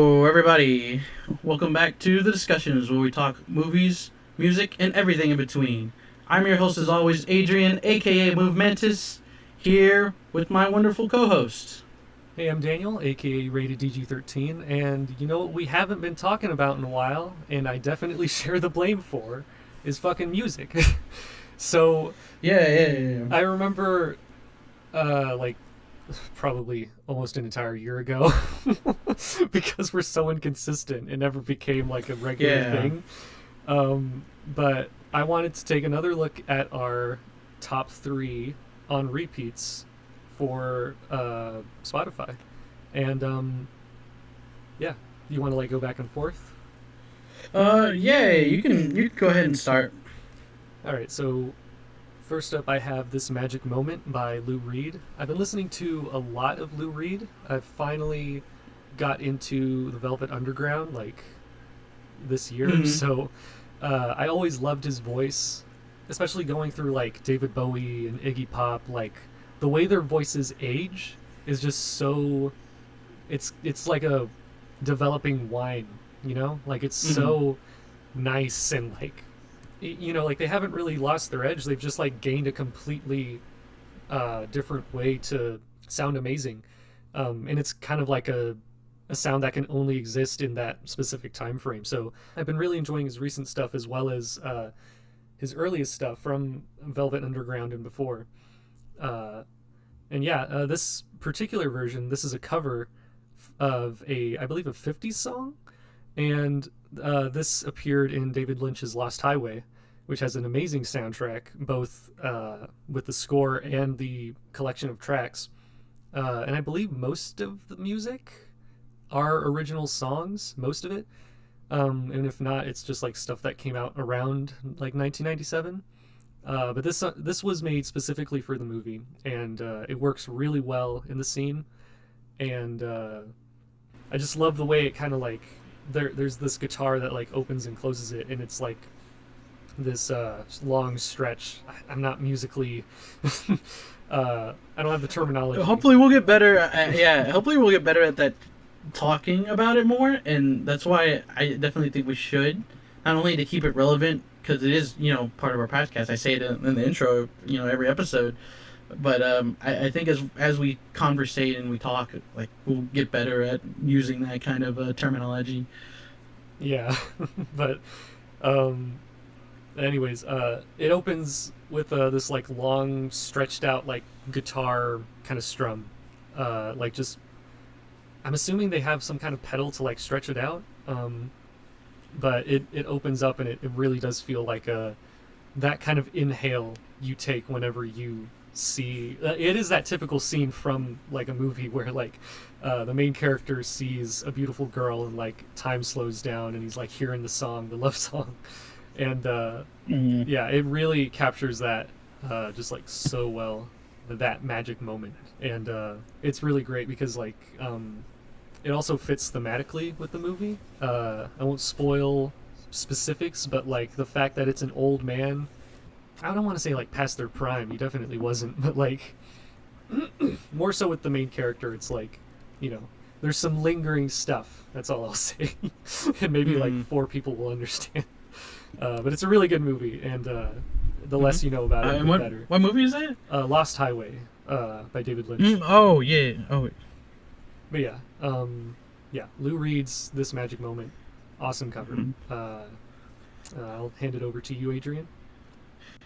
Hello, everybody. Welcome back to the Discussions, where we talk movies, music, and everything in between. I'm your host, as always, Adrian, aka Movementus, here with my wonderful co-host. Hey, I'm Daniel, aka Rated DG13, and you know what we haven't been talking about in a while, and I definitely share the blame for, is fucking music. So Yeah. I remember, like, probably almost an entire year ago, because we're so inconsistent, it never became like a regular Yeah. thing. But I wanted to take another look at our top three on repeats for Spotify, and yeah, you want to like go back and forth? Yeah. You can go ahead and start. All right, so first up, I have This Magic Moment by Lou Reed. I've been listening to a lot of Lou Reed. I've finally got into the Velvet Underground like this year, Mm-hmm. so I always loved his voice, especially going through like David Bowie and Iggy Pop. Like the way their voices age is just so it's like a developing wine, you know? Like it's Mm-hmm. so nice and like like they haven't really lost their edge. They've just like gained a completely different way to sound amazing. And it's kind of like a sound that can only exist in that specific time frame. So I've been really enjoying his recent stuff as well as his earliest stuff from Velvet Underground and before. Uh, and yeah, this particular version, this is a cover of I believe, a '50s song, and this appeared in David Lynch's Lost Highway, which has an amazing soundtrack, both with the score and the collection of tracks. And I believe most of the music are original songs, most of it. And if not, it's just like stuff that came out around like 1997. But this was made specifically for the movie, and it works really well in the scene. And I just love the way it kind of like there's this guitar that like opens and closes it, and it's like this long stretch. I'm not musically. I don't have the terminology. Hopefully we'll get better. Yeah, hopefully we'll get better at that, talking about it more, and that's why I definitely think we should, not only to keep it relevant because it is part of our podcast. I say it in the intro, every episode, but I think as we conversate and we talk, like we'll get better at using that kind of terminology. Yeah, but um, anyways, it opens with this like long stretched out like guitar kind of strum, like just I'm assuming they have some kind of pedal to like stretch it out. But it opens up and it really does feel like a that kind of inhale you take whenever you see it is that typical scene from like a movie where like the main character sees a beautiful girl and like time slows down and he's like hearing the love song, and Mm. yeah, it really captures that just like so well, that magic moment. And it's really great because like it also fits thematically with the movie. I won't spoil specifics, but like the fact that it's an old man, I don't want to say like past their prime. He definitely wasn't, but like more so with the main character, it's like, you know, there's some lingering stuff. That's all I'll say, and maybe like Mm. four people will understand. But it's a really good movie, and the Mm-hmm. less you know about it, And the what better. what movie is that? Lost Highway by David Lynch. Oh yeah. Oh But yeah, yeah, Lou Reed's This Magic Moment, awesome cover. mm. I'll hand it over to you, Adrian.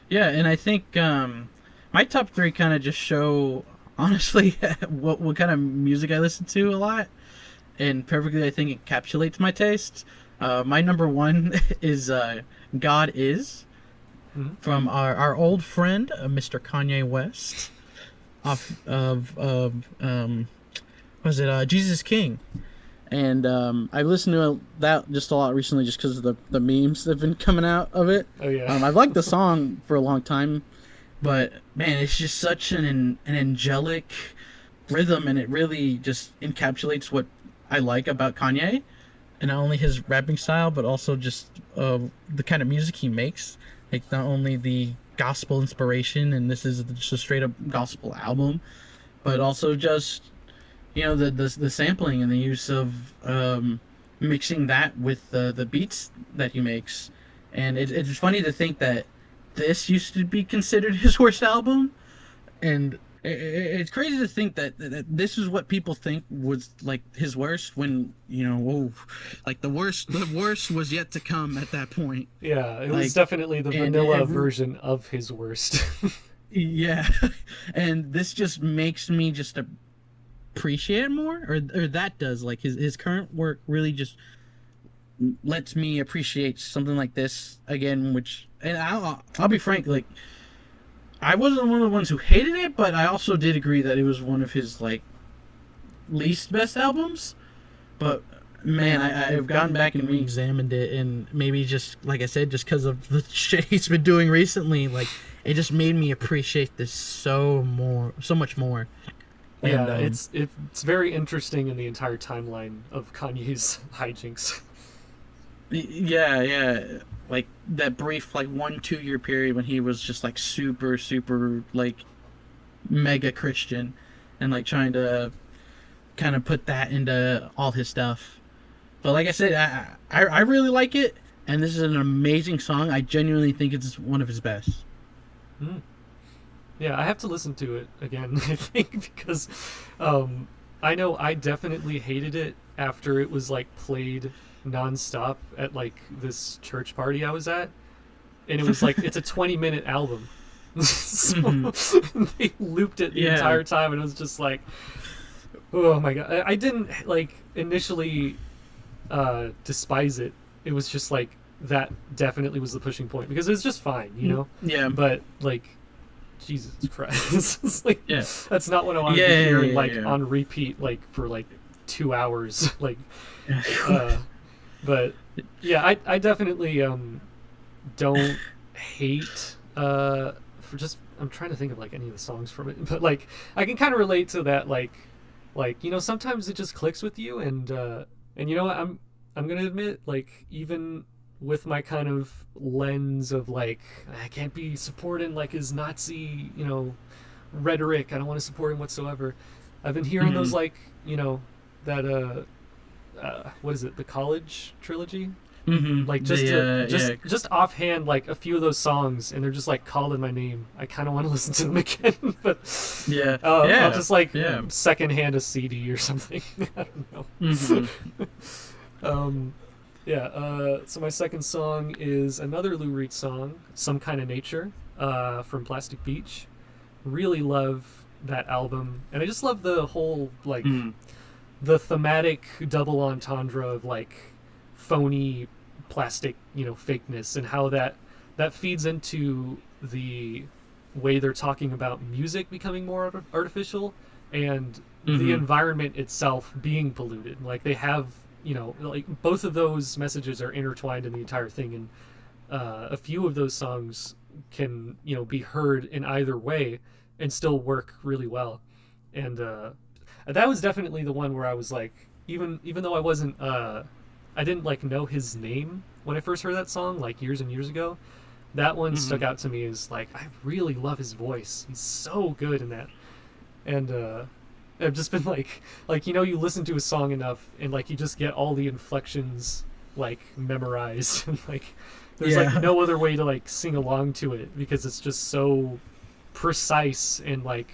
Yeah, and I think my top three kind of just show honestly what kind of music I listen to a lot, and perfectly I think encapsulates my taste. My number one is "God Is" Mm-hmm. from our old friend Mr. Kanye West, off of was it Jesus King. And I've listened to that just a lot recently, just because of the memes that have been coming out of it. Oh yeah. I've liked the song for a long time, but man, it's just such an angelic rhythm, and it really just encapsulates what I like about Kanye, and not only his rapping style, but also just the kind of music he makes. Like not only the gospel inspiration, and this is just a straight up gospel album, but also just the sampling and the use of mixing that with the beats that he makes, and it's funny to think that this used to be considered his worst album, and it's crazy to think that this is what people think was like his worst when like the worst was yet to come at that point. Yeah, it Like, was definitely the and vanilla version of his worst. yeah, and this just makes me just appreciate it more, or that does, like his current work really just lets me appreciate something like this again. Which, and I'll be frank, like I wasn't one of the ones who hated it, but I also did agree that it was one of his like least best albums. But man, I've gone back and re-examined it, and maybe just like I said, just because of the shit he's been doing recently, like it just made me appreciate this so much more. Yeah, And, it's very interesting in the entire timeline of Kanye's hijinks. yeah, like that brief like 1-2 year period when he was just like super like mega Christian, and like trying to kind of put that into all his stuff. But like I said, I really like it, and this is an amazing song. I genuinely think it's one of his best. Mm. Yeah, I have to listen to it again, I think, because I know I definitely hated it after it was like played nonstop at like this church party I was at. And it was like, it's a 20-minute album. So they looped it the entire time, and it was just like, oh my God. I didn't like initially despise it. It was just like, that definitely was the pushing point, because it was just fine, you know? Yeah. But like, Jesus Christ. It's like, Yeah. that's not what I want to be hearing on repeat like for like 2 hours. Like but yeah, I definitely don't hate for just, I'm trying to think of like any of the songs from it, but like I can kind of relate to that, like sometimes it just clicks with you, and you know what, I'm gonna admit, like, even with my kind of lens of like, I can't be supporting like his Nazi, rhetoric, I don't want to support him whatsoever, I've been hearing those like, that what is it, the College trilogy? Like just offhand, like a few of those songs, and they're just like calling my name. I kind of want to listen to them again, but I'll just like secondhand a CD or something. I don't know. So my second song is another Lou Reed song, Some Kind of Nature, from Plastic Beach. Really love that album, and I just love the whole like the thematic double entendre of like phony plastic, fakeness, and how that feeds into the way they're talking about music becoming more artificial, and the environment itself being polluted. Like they have, like both of those messages are intertwined in the entire thing, and a few of those songs can, be heard in either way and still work really well. And that was definitely the one where I was like, even though I didn't like know his name when I first heard that song like years and years ago, that one stuck out to me as like, I really love his voice. He's so good in that. And I've just been like you listen to a song enough, and like you just get all the inflections like memorized, and like there's like no other way to like sing along to it, because it's just so precise, and like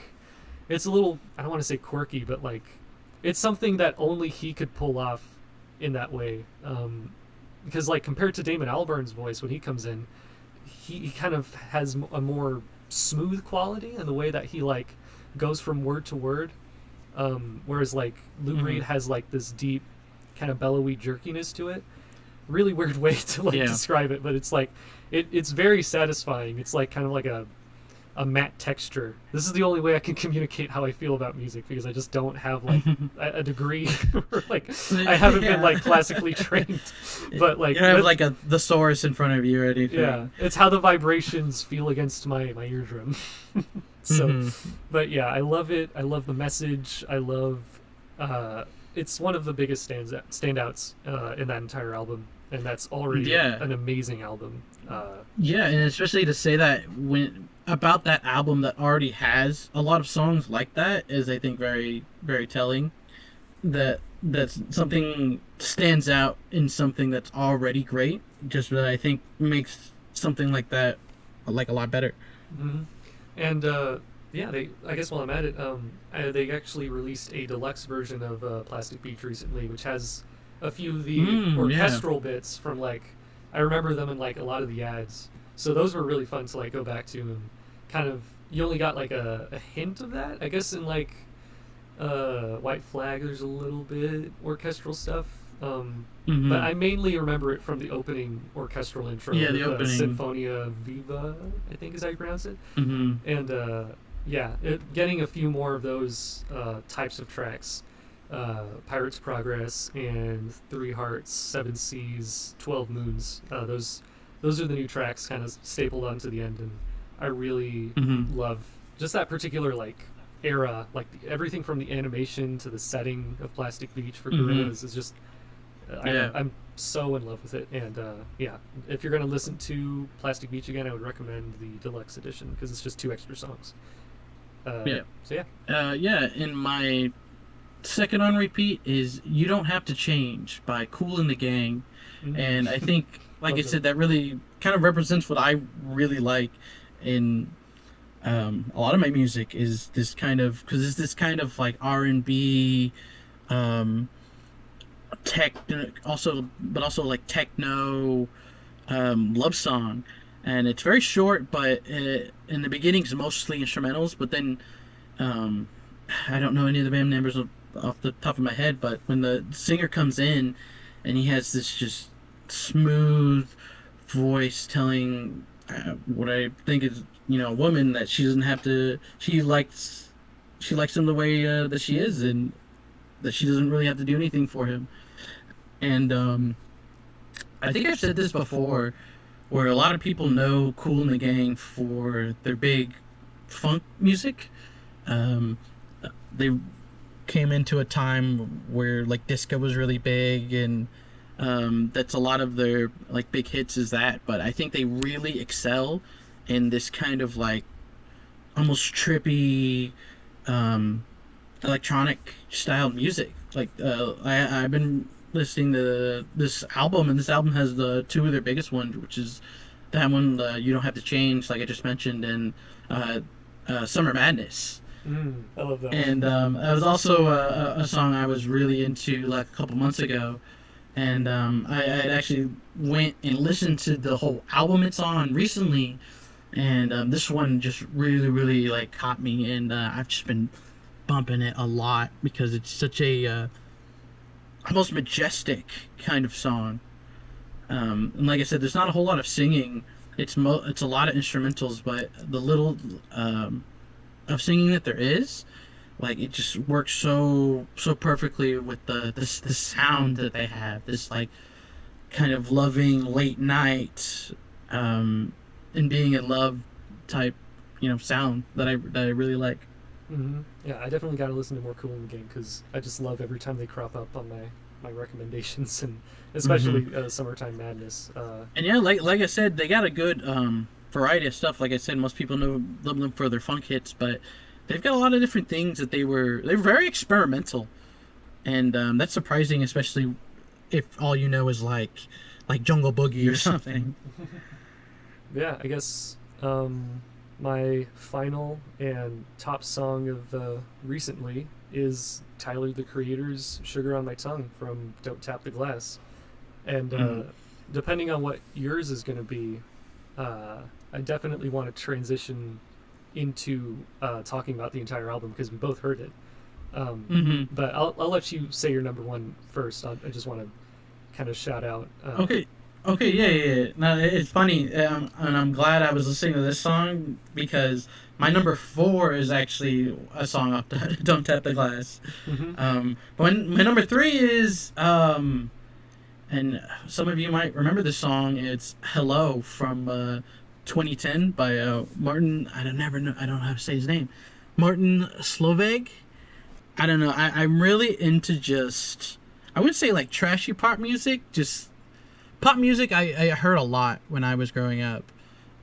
it's a little, I don't want to say quirky, but like it's something that only he could pull off in that way, because like compared to Damon Albarn's voice when he comes in, he kind of has a more smooth quality in the way that he like goes from word to word, whereas like Lou Reed has like this deep kind of bellowy jerkiness to it. Really weird way to like describe it, but it's like it's very satisfying. It's like kind of like a matte texture. This is the only way I can communicate how I feel about music, because I just don't have like a degree, or like I haven't been like classically trained, but like you don't have like a thesaurus in front of you or anything. Yeah, it's how the vibrations feel against my eardrum. So but yeah, I love it. I love the message. I love it's one of the biggest standouts in that entire album, and that's already an amazing album. And especially to say that about that album that already has a lot of songs like that is, I think, very, very telling. that's something stands out in something that's already great. Just that I think makes something like that like a lot better. Hmm. And yeah, they. I guess while I'm at it, they actually released a deluxe version of Plastic Beach recently, which has a few of the Yeah. orchestral bits from like I remember them in like a lot of the ads. So those were really fun to like go back to and kind of. You only got like a hint of that, I guess, in like White Flag. There's a little bit orchestral stuff. But Hmm. I mainly remember it from the opening orchestral intro Yeah, the with opening. Sinfonia Viva, I think is how you pronounce it. Hmm. And yeah, getting a few more of those types of tracks, Pirate's Progress and Three Hearts, Seven Seas, 12 Moons. Those are the new tracks, kind of stapled onto the end, and I really Hmm. love just that particular like era, like everything from the animation to the setting of Plastic Beach for Hmm. Gorillas is just Yeah. I'm so in love with it, and yeah, if you're gonna listen to Plastic Beach again, I would recommend the deluxe edition because it's just 2 extra songs. Yeah. So yeah. Yeah. And my second on repeat is "You Don't Have to Change" by Cool and the Gang, Mm. and I think, like I Love said, them. that really kind of represents what I really like in a lot of my music is this kind of because it's this kind of like R&B, um, tech, also but also like techno love song, and it's very short, but in the beginning it's mostly instrumentals, but then um, I don't know any of the band members off the top of my head, but when the singer comes in and he has this just smooth voice telling what I think is a woman that she doesn't have to she likes him the way that she is, and that she doesn't really have to do anything for him. And I think I've said this before, where a lot of people know Cool and the Gang for their big funk music. Um, they came into a time where like disco was really big, and that's a lot of their like big hits is that. But I think they really excel in this kind of like almost trippy um, electronic style music. Like I've been listening to this album, and this album has the two of their biggest ones, which is that one, "You Don't Have to Change," like I just mentioned, and uh, "Summer Madness." I love that And one. that was also a song I was really into like a couple months ago. And I had actually went and listened to the whole album it's on recently, and this one just really, really like caught me, and I've just been bumping it a lot because it's such a almost majestic kind of song. And like I said, there's not a whole lot of singing. It's a lot of instrumentals, but the little of singing that there is, like it just works so perfectly with the sound that they have. This like kind of loving late night, um, and being in love type, sound that I really like. Yeah, I definitely got to listen to more Cool in the Game because I just love every time they crop up on my recommendations, and Hmm. especially Summertime Madness. And yeah, like I said, they got a good variety of stuff. Like I said, most people know them for their funk hits, but they've got a lot of different things that they're very experimental, and that's surprising, especially if all you know is like Jungle Boogie or something. Yeah, I guess my final and top song of recently is Tyler the Creator's "Sugar on My Tongue" from "Don't Tap the Glass," and Hmm. depending on what yours is going to be, I definitely want to transition into talking about the entire album because we both heard it. Um, Hmm. but I'll let you say your number one first. I just want to kind of shout out. Okay. Okay, yeah, yeah, yeah. No, it's funny, and I'm glad I was listening to this song because my number four is actually a song off the "Don't Tap the Glass." Mhm. When my number three is and some of you might remember this song. It's "Hello" from 2010 by Martin. I don't never know. I don't know how to say his name. Martin Sloveg. I don't know. I'm really into just. I wouldn't say like trashy pop music. Just pop music. I heard a lot when I was growing up,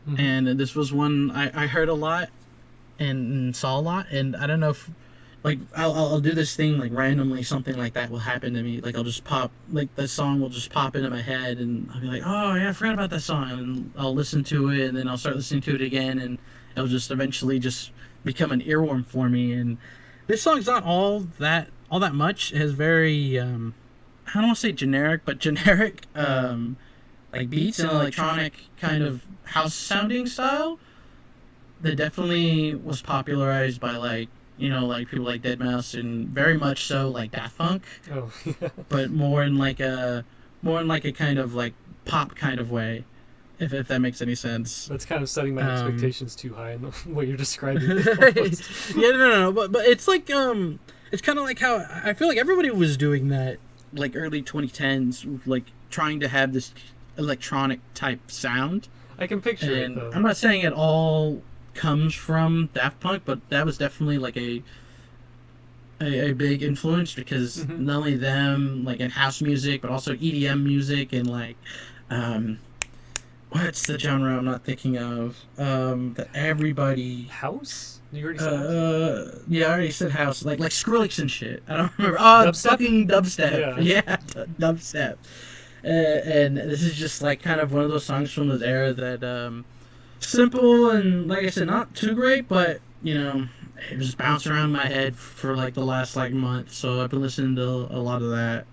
Mhm. and this was one I heard a lot and saw a lot. And I don't know if like I'll do this thing like randomly, something like that will happen to me. Like I'll just pop, like the song will just pop into my head, and I'll be like, oh yeah, I forgot about that song, and I'll listen to it, and then I'll start listening to it again, and it'll just eventually just become an earworm for me. And this song's not all that much. It has very I don't want to say generic, but generic like beats and electronic kind of house sounding style that definitely was popularized by like like people like Deadmau5 and very much so like Daft Punk, Oh, yeah. but more in like a kind of like pop kind of way, if that makes any sense. That's kind of setting my expectations too high in the way you're describing Yeah, it. no, but it's like it's kind of like how I feel like everybody was doing that like early 2010s, like trying to have this electronic type sound. I can picture it And though. I'm not saying it all comes from Daft Punk, but that was definitely like a big influence because Mhm. not only them like in house music, but also EDM music and like um, what's the genre I'm not thinking of that everybody. House? You already said house? Yeah, I already said house, like Skrillex and shit. I don't remember. Oh, Dubstep? fucking dubstep. Yeah. Yeah, dubstep. And this is just like kind of one of those songs from this era that simple and like I said, not too great, but it was bouncing around my head for like the last like month. So I've been listening to a lot of that,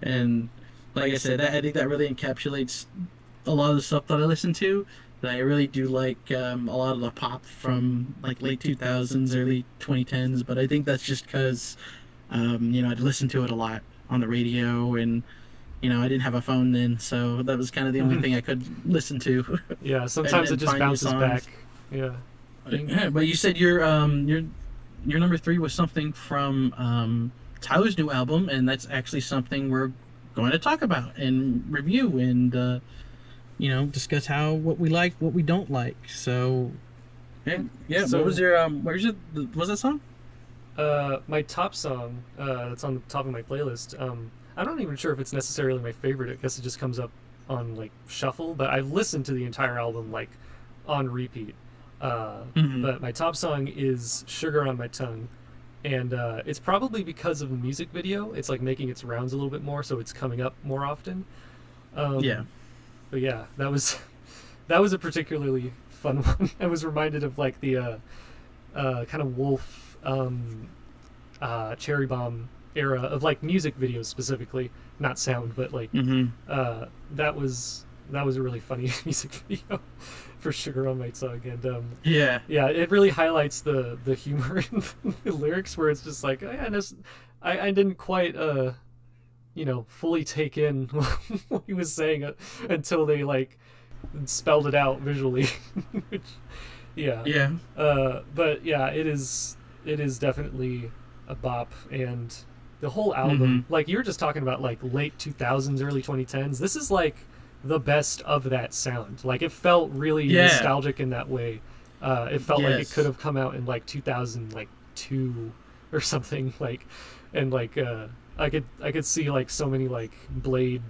and like I said, I think that really encapsulates a lot of the stuff that I listen to. That I really do like a lot of the pop from like late 2000s, early 2010s. But I think that's just because I'd listen to it a lot on the radio and. I didn't have a phone then, so that was kind of the only thing I could listen to. Yeah, sometimes and it just find new bounces songs. back. Yeah. Yeah, but you said your number three was something from Tyler's new album, and that's actually something we're going to talk about and review and discuss what we like, what we don't like. So yeah. So- What was your what was that song? My top song that's on the top of my playlist. I'm not even sure if it's necessarily my favorite. I guess it just comes up on like shuffle, but I've listened to the entire album like on repeat. Mhm. But my top song is "Sugar on My Tongue," and it's probably because of the music video. It's like making its rounds a little bit more, so it's coming up more often. Yeah. But yeah, that was a particularly fun one. I was reminded of like the kind of Wolf Cherry Bomb era of like music videos specifically, not sound, but like Mm-hmm. that was a really funny music video for Sugar on My Tongue, and Yeah. yeah, it really highlights the humor in the lyrics where it's just like I didn't quite fully take in what he was saying until they like spelled it out visually. Which, yeah. Yeah. But yeah, it is definitely a bop, and the whole album, like you were just talking about, like late 2000s, early 2010s. This is like the best of that sound. Like it felt really nostalgic in that way. It felt like it Yes. could have come out in like 2002 or something. Like, and like I could see like so many like Blade,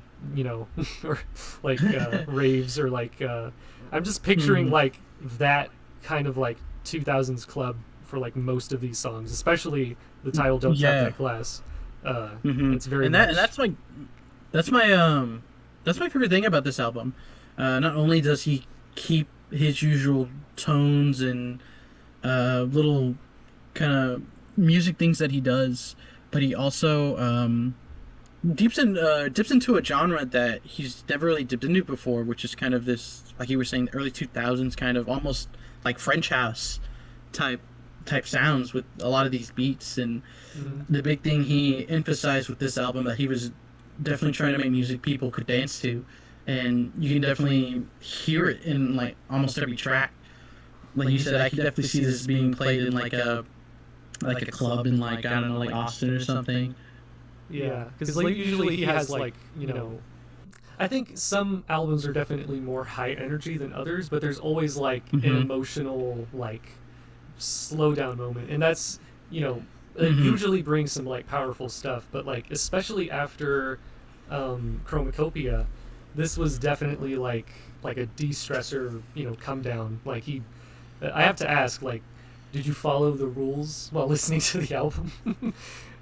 or like raves, or like I'm just picturing like that kind of like 2000s club for like most of these songs, especially the title "Don't Tap That Glass." It's very and much... that's my favorite thing about this album. Not only does he keep his usual tones and little kind of music things that he does, but he also dips into a genre that he's never really dipped into before, which is kind of this, like you were saying, early 2000s kind of almost like French house type sounds with a lot of these beats. And the big thing he emphasized with this album that he was definitely trying to make music people could dance to, and you can definitely hear it in like almost every track. Like you said, I could definitely see this being played in like a club in like, I don't know, like Austin or something. Yeah, because like usually he has like I think some albums are definitely more high energy than others, but there's always like an emotional like slow down moment, and that's it usually brings some like powerful stuff. But like especially after Chromacopia, this was definitely like a de-stressor, come down. Like I have to ask, like, did you follow the rules while listening to the album?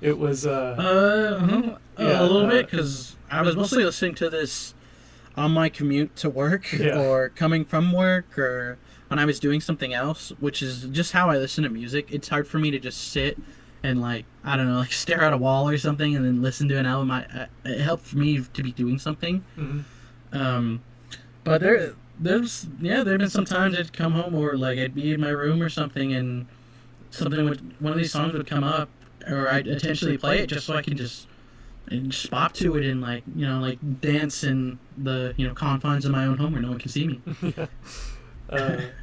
It was a little bit, because I was mostly listening to this on my commute to work, Yeah. or coming from work, or when I was doing something else, which is just how I listen to music. It's hard for me to just sit and, like, I don't know, like, stare at a wall or something and then listen to an album. It helps me to be doing something. Um, but there've been some times I'd come home, or like I'd be in my room or something, and one of these songs would come up, or I'd intentionally play it just so I can just bop to it, and, like, like, dance in the, confines of my own home where no one can see me. Yeah.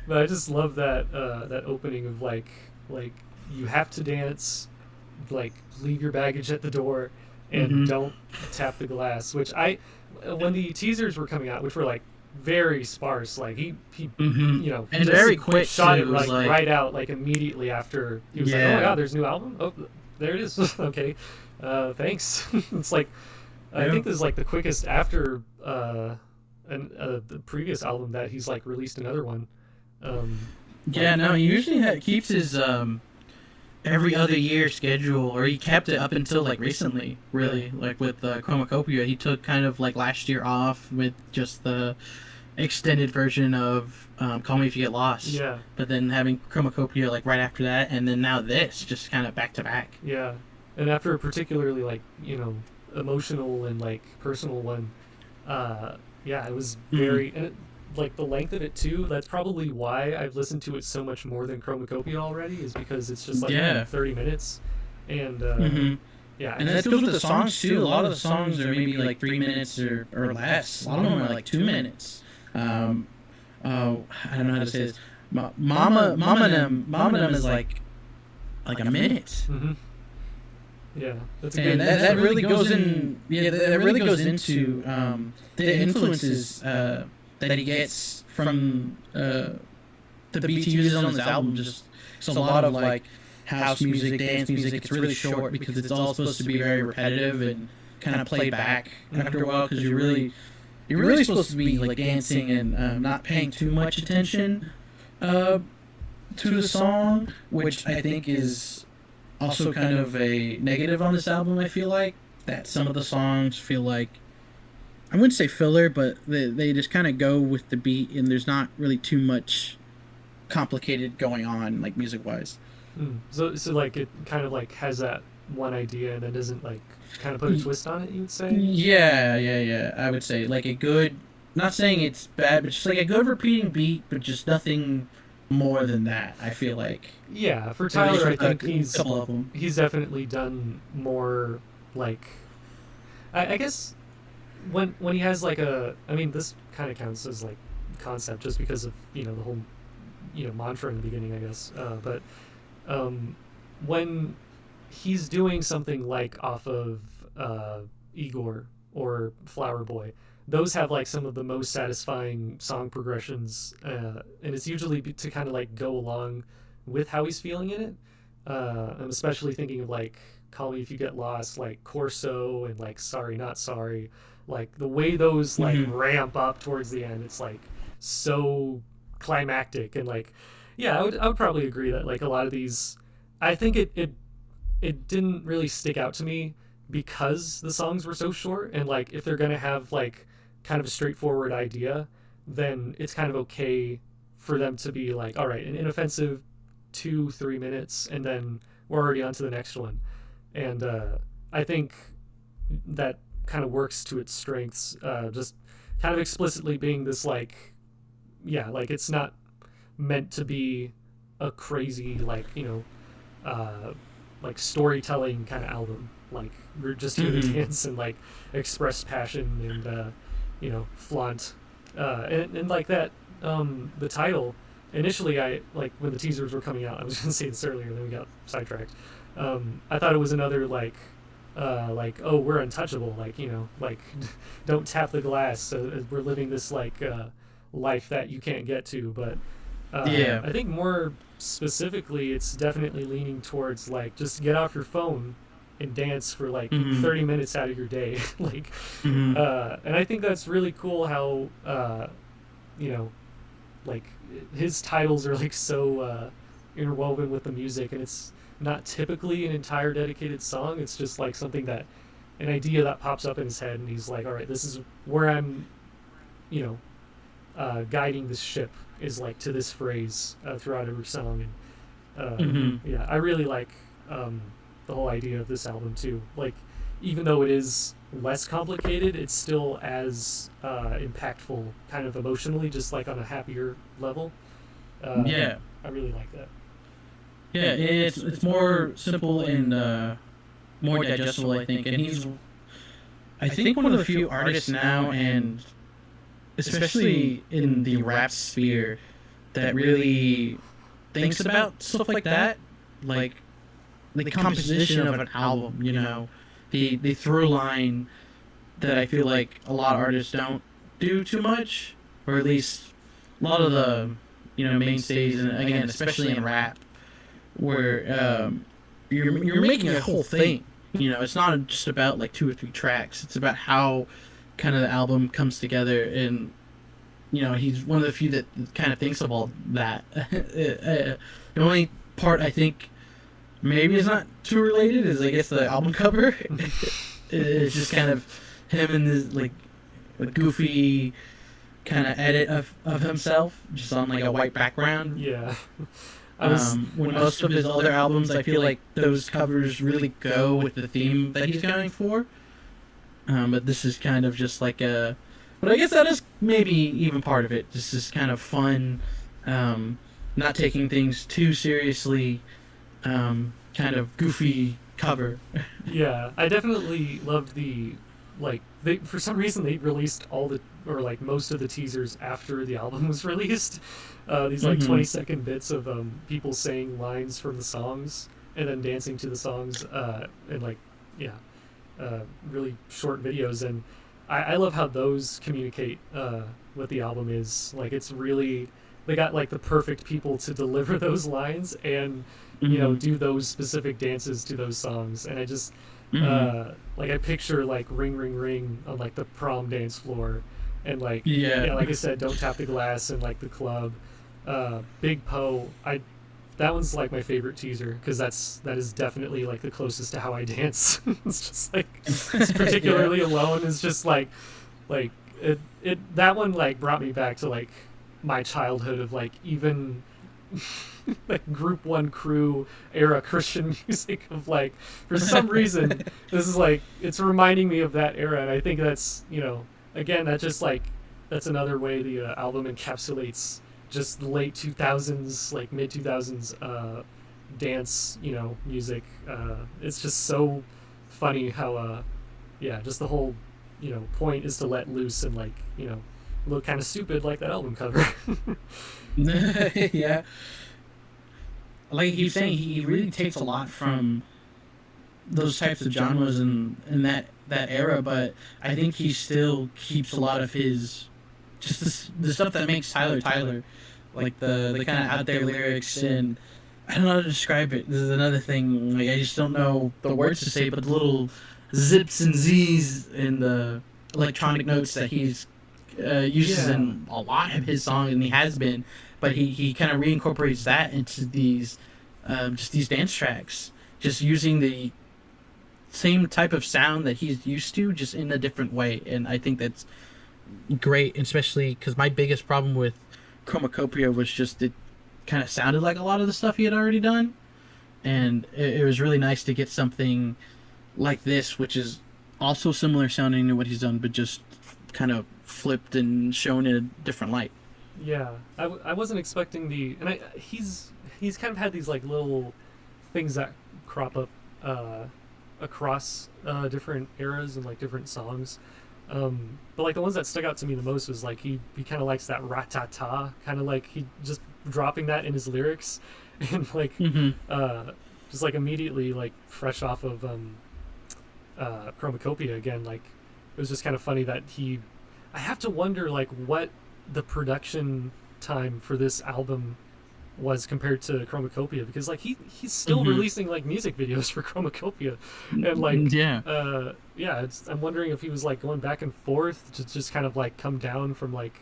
But I just love that opening of like you have to dance, like, leave your baggage at the door, and don't tap the glass. Which when the teasers were coming out, which were like very sparse, like he And just very quick, shot too. it It was like, right out, like, immediately after he was like, oh my god, there's a new album. Oh, there it is. Okay, thanks. It's like, I think this is like the quickest after the previous album that he's like released another one. He usually keeps his every other year schedule, or he kept it up until, like, recently, really. Like with Chromacopia, he took kind of like last year off with just the extended version of Call Me If You Get Lost. Yeah. But then having Chromacopia, like, right after that, and then now this, just kind of back to back. Yeah. And after a particularly, like, emotional and, like, personal one, it was very and like the length of it too. That's probably why I've listened to it so much more than Chromacopia already, is because it's just like 30 minutes, and And that goes with the songs too. A lot of the songs are maybe like 3 minutes or less. A lot of them are like 2 minutes. I don't know how to say this. Mama Nem is like a minute. Yeah, that's a And good. that really goes in. Yeah, that really goes into the influences that he gets from the beats he uses on his album. Just it's a lot of, like, house music, dance music. It's really short because it's all supposed to be very repetitive and kind of played back after a while, because you're really supposed to be, like, dancing and not paying too much attention to the song, which I think is also kind of a negative on this album. I feel like that some of the songs feel like, I wouldn't say filler, but they just kind of go with the beat, and there's not really too much complicated going on, like, music wise. So like it kind of like has that one idea and then doesn't, like, kind of put a twist on it, you would say? Yeah. I would say, like, a good, not saying it's bad, but just like a good repeating beat, but just nothing more than that, I feel like. Yeah, for Tyler, I think a couple of them. he's definitely done more, like, I guess when he has, like, this kind of counts as, like, concept just because of the whole mantra in the beginning, I guess, but when he's doing something like off of Igor or Flower Boy, those have, like, some of the most satisfying song progressions, and it's usually to kind of, like, go along with how he's feeling in it. I'm especially thinking of, like, Call Me If You Get Lost, like Corso, and, like, Sorry Not Sorry. Like, the way those, like, ramp up towards the end, it's, like, so climactic, and, like, I would probably agree that, like, a lot of these, I think it didn't really stick out to me because the songs were so short, and, like, if they're gonna have, like, kind of a straightforward idea, then it's kind of okay for them to be like, all right, an inoffensive 2-3 minutes, and then we're already on to the next one. And I think that kind of works to its strengths, just kind of explicitly being this, like, like, it's not meant to be a crazy, like, like, storytelling kind of album. Like, we're just here to dance and, like, express passion and flaunt, and like that, the title initially, I, like, when the teasers were coming out, I was gonna say this earlier, then we got sidetracked. I thought it was another, like, oh, we're untouchable, like, like, don't tap the glass, so we're living this, like, life that you can't get to. But I think more specifically, it's definitely leaning towards, like, just get off your phone and dance for, like, 30 minutes out of your day. Like, and I think that's really cool how like, his titles are, like, so interwoven with the music, and it's not typically an entire dedicated song. It's just like something that, an idea that pops up in his head, and he's like, all right, this is where I'm, you know, guiding this ship, is like to this phrase throughout every song. And yeah, I really like the whole idea of this album too. Like, even though it is less complicated, it's still as impactful, kind of emotionally, just like on a happier level. Yeah. I really like that. Yeah, it's more simple and more digestible, I think. And he's, I think, one of the few artists now, and especially in the rap sphere, that really thinks about stuff like that, like the composition of an album. You know, the through line that I feel like a lot of artists don't do too much, or at least a lot of the mainstays, and again, especially in rap, where you're making a whole thing. You know, it's not just about like 2 or 3 tracks. It's about how kind of the album comes together, and he's one of the few that kind of thinks of all that. The only part I think maybe is not too related is, I guess, the album cover. It's just kind of him in this like goofy kind of edit of himself, just on like a white background. Yeah. When most of his other albums, I feel like those covers really go with the theme that he's going for. But this is kind of just like a... But I guess that is maybe even part of it. Just this kind of fun, not taking things too seriously, kind of goofy cover. Yeah, I definitely loved the... Like, for some reason they released most of the teasers after the album was released. These 20-second bits of people saying lines from the songs and then dancing to the songs, and really short videos. And I love how those communicate what the album is. Like, it's really, they got like the perfect people to deliver those lines and do those specific dances to those songs. And I just like, I picture like Ring Ring Ring on like the prom dance floor, and like like I said, Don't Tap the Glass, and like the club. Big Poe, that one's like my favorite teaser, because that is definitely like the closest to how I dance. It's just like, it's particularly alone. It's just like it that one like brought me back to like my childhood of like even like Group 1 Crew era Christian music, of like, for some reason this is like, it's reminding me of that era. And I think that's, again, that just like, that's another way the album encapsulates just the late 2000s, like mid 2000s dance music. It's just so funny how just the whole point is to let loose and like look kind of stupid like that album cover. Yeah, like he's saying, he really takes a lot from those types of genres and that era, but I think he still keeps a lot of his, just the stuff that makes Tyler, like the kind of out there lyrics. And I don't know how to describe it. This is another thing, like, I just don't know the words to say, but the little zips and z's in the electronic notes that he's uses in a lot of his songs, and he has been, but he kind of reincorporates that into these just these dance tracks, just using the same type of sound that he's used to, just in a different way. And I think that's great, especially because my biggest problem with Chromacopia was just it kind of sounded like a lot of the stuff he had already done, and it was really nice to get something like this, which is also similar sounding to what he's done, but just kind of flipped and shown in a different light. Yeah, I wasn't expecting he's kind of had these like little things that crop up across different eras and like different songs. But like the ones that stuck out to me the most was like he kind of likes that rat-ta-ta, kind of like he just dropping that in his lyrics, and like just like immediately, like fresh off of Chromacopia again, like it was just kind of funny that I have to wonder like what the production time for this album was compared to Chromacopia, because like he's still releasing like music videos for Chromacopia, and like I'm wondering if he was like going back and forth to just kind of like come down from like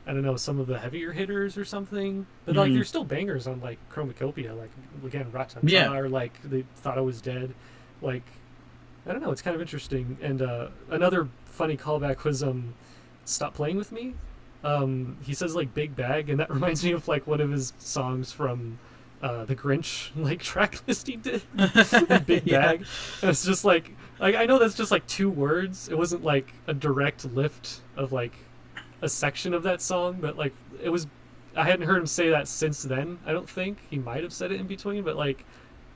I don't know, some of the heavier hitters or something. But like, there's still bangers on like Chromacopia, like again, Ratata, Yeah. or like They Thought I Was Dead. Like, I don't know, it's kind of interesting. And another funny callback was Stop Playing With Me. He says like Big Bag, and that reminds me of like one of his songs from the Grinch like track list he did. Big Yeah. Bag. And it's just like I know that's just like two words. It wasn't like a direct lift of like a section of that song, but like it was. I hadn't heard him say that since then. I don't think he might have said it in between, but like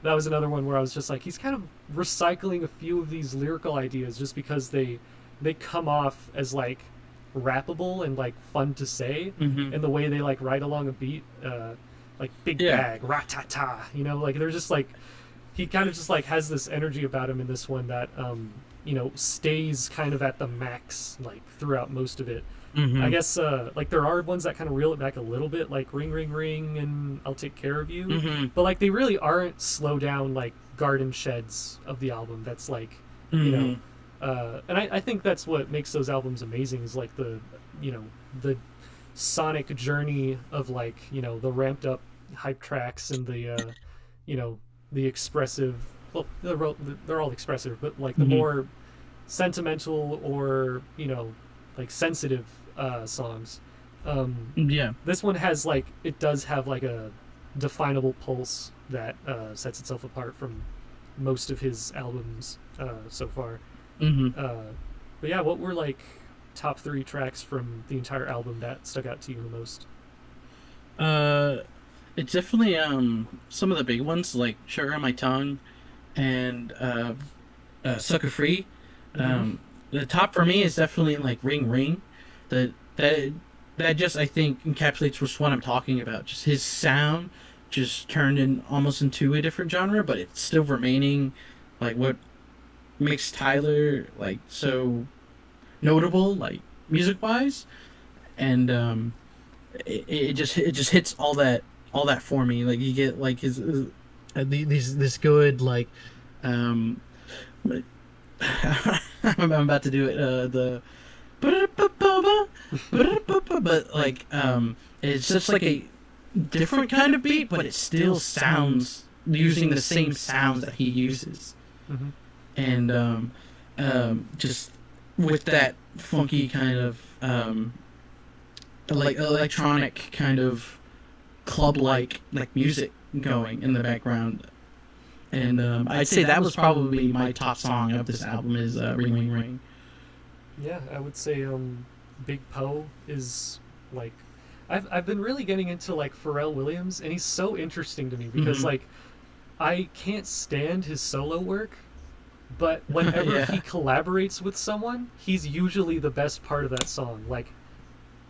that was another one where I was just like, he's kind of recycling a few of these lyrical ideas just because they come off as like rappable and like fun to say, and the way they like ride along a beat, like Big Bag, Ratata, you know, like they're just like, he kind of just like has this energy about him in this one that you know, stays kind of at the max like throughout most of it. I guess like there are ones that kind of reel it back a little bit, like Ring Ring Ring and I'll Take Care of You, but like they really aren't slow down like Garden Sheds of the album. That's like, you know, and I think that's what makes those albums amazing, is like the, you know, the sonic journey of like, you know, the ramped up hype tracks and the you know, the expressive, well they're all expressive, but like the more sentimental or, you know, like sensitive songs. Yeah. This one has like, it does have like a definable pulse that sets itself apart from most of his albums so far. But yeah, what were like top 3 tracks from the entire album that stuck out to you the most? It's definitely some of the big ones like Sugar on My Tongue and Sucker Free. The top for me is definitely like Ring Ring. That just, I think, encapsulates what I'm talking about. Just his sound just turned in almost into a different genre, but it's still remaining like what makes Tyler like so notable, like music wise. And it just hits all that for me. Like you get like his these this good like um I'm about to do it the but like it's just like a different kind of beat, but it still sounds using the same sounds that he uses. And just with that funky kind of like electronic kind of club like music going in the background. And I'd say that was probably my top song of this album is Ring Ring Ring. Yeah, I would say Big Poe is like, I've been really getting into like Pharrell Williams, and he's so interesting to me because like I can't stand his solo work, but whenever he collaborates with someone, he's usually the best part of that song. Like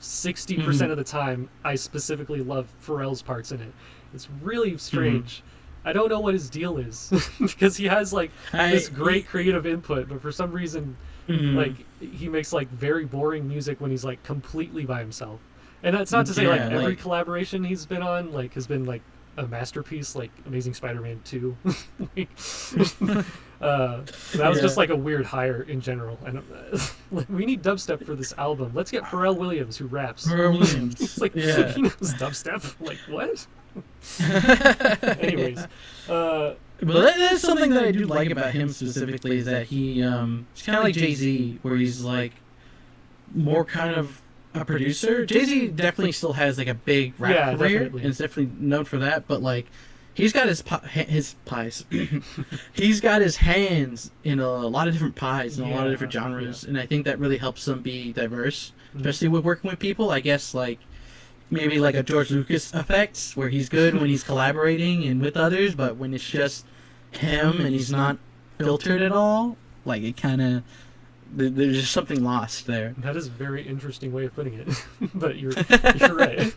60% of the time, I specifically love Pharrell's parts in it. It's really strange. I don't know what his deal is because he has like this great creative input, but for some reason, like he makes like very boring music when he's like completely by himself. And that's not to say like every collaboration he's been on like has been like a masterpiece, like Amazing Spider-Man 2. That was just like a weird hire in general. And we need dubstep for this album. Let's get Pharrell Williams, who raps. Pharrell Williams. It's like, he knows dubstep. Like, what? Anyways, but that's something that I do like about him specifically, is that he's kind of like Jay-Z, where he's like more kind of a producer. Jay-Z definitely still has like a big rap career, and is definitely known for that. But like, he's got his pies. He's got his hands in a lot of different pies and a lot of different genres, and I think that really helps him be diverse, especially with working with people. I guess like maybe like a George Lucas effect, where he's good when he's collaborating and with others, but when it's just him and he's not filtered at all, like it kind of, there's just something lost there. That is a very interesting way of putting it, but you're right.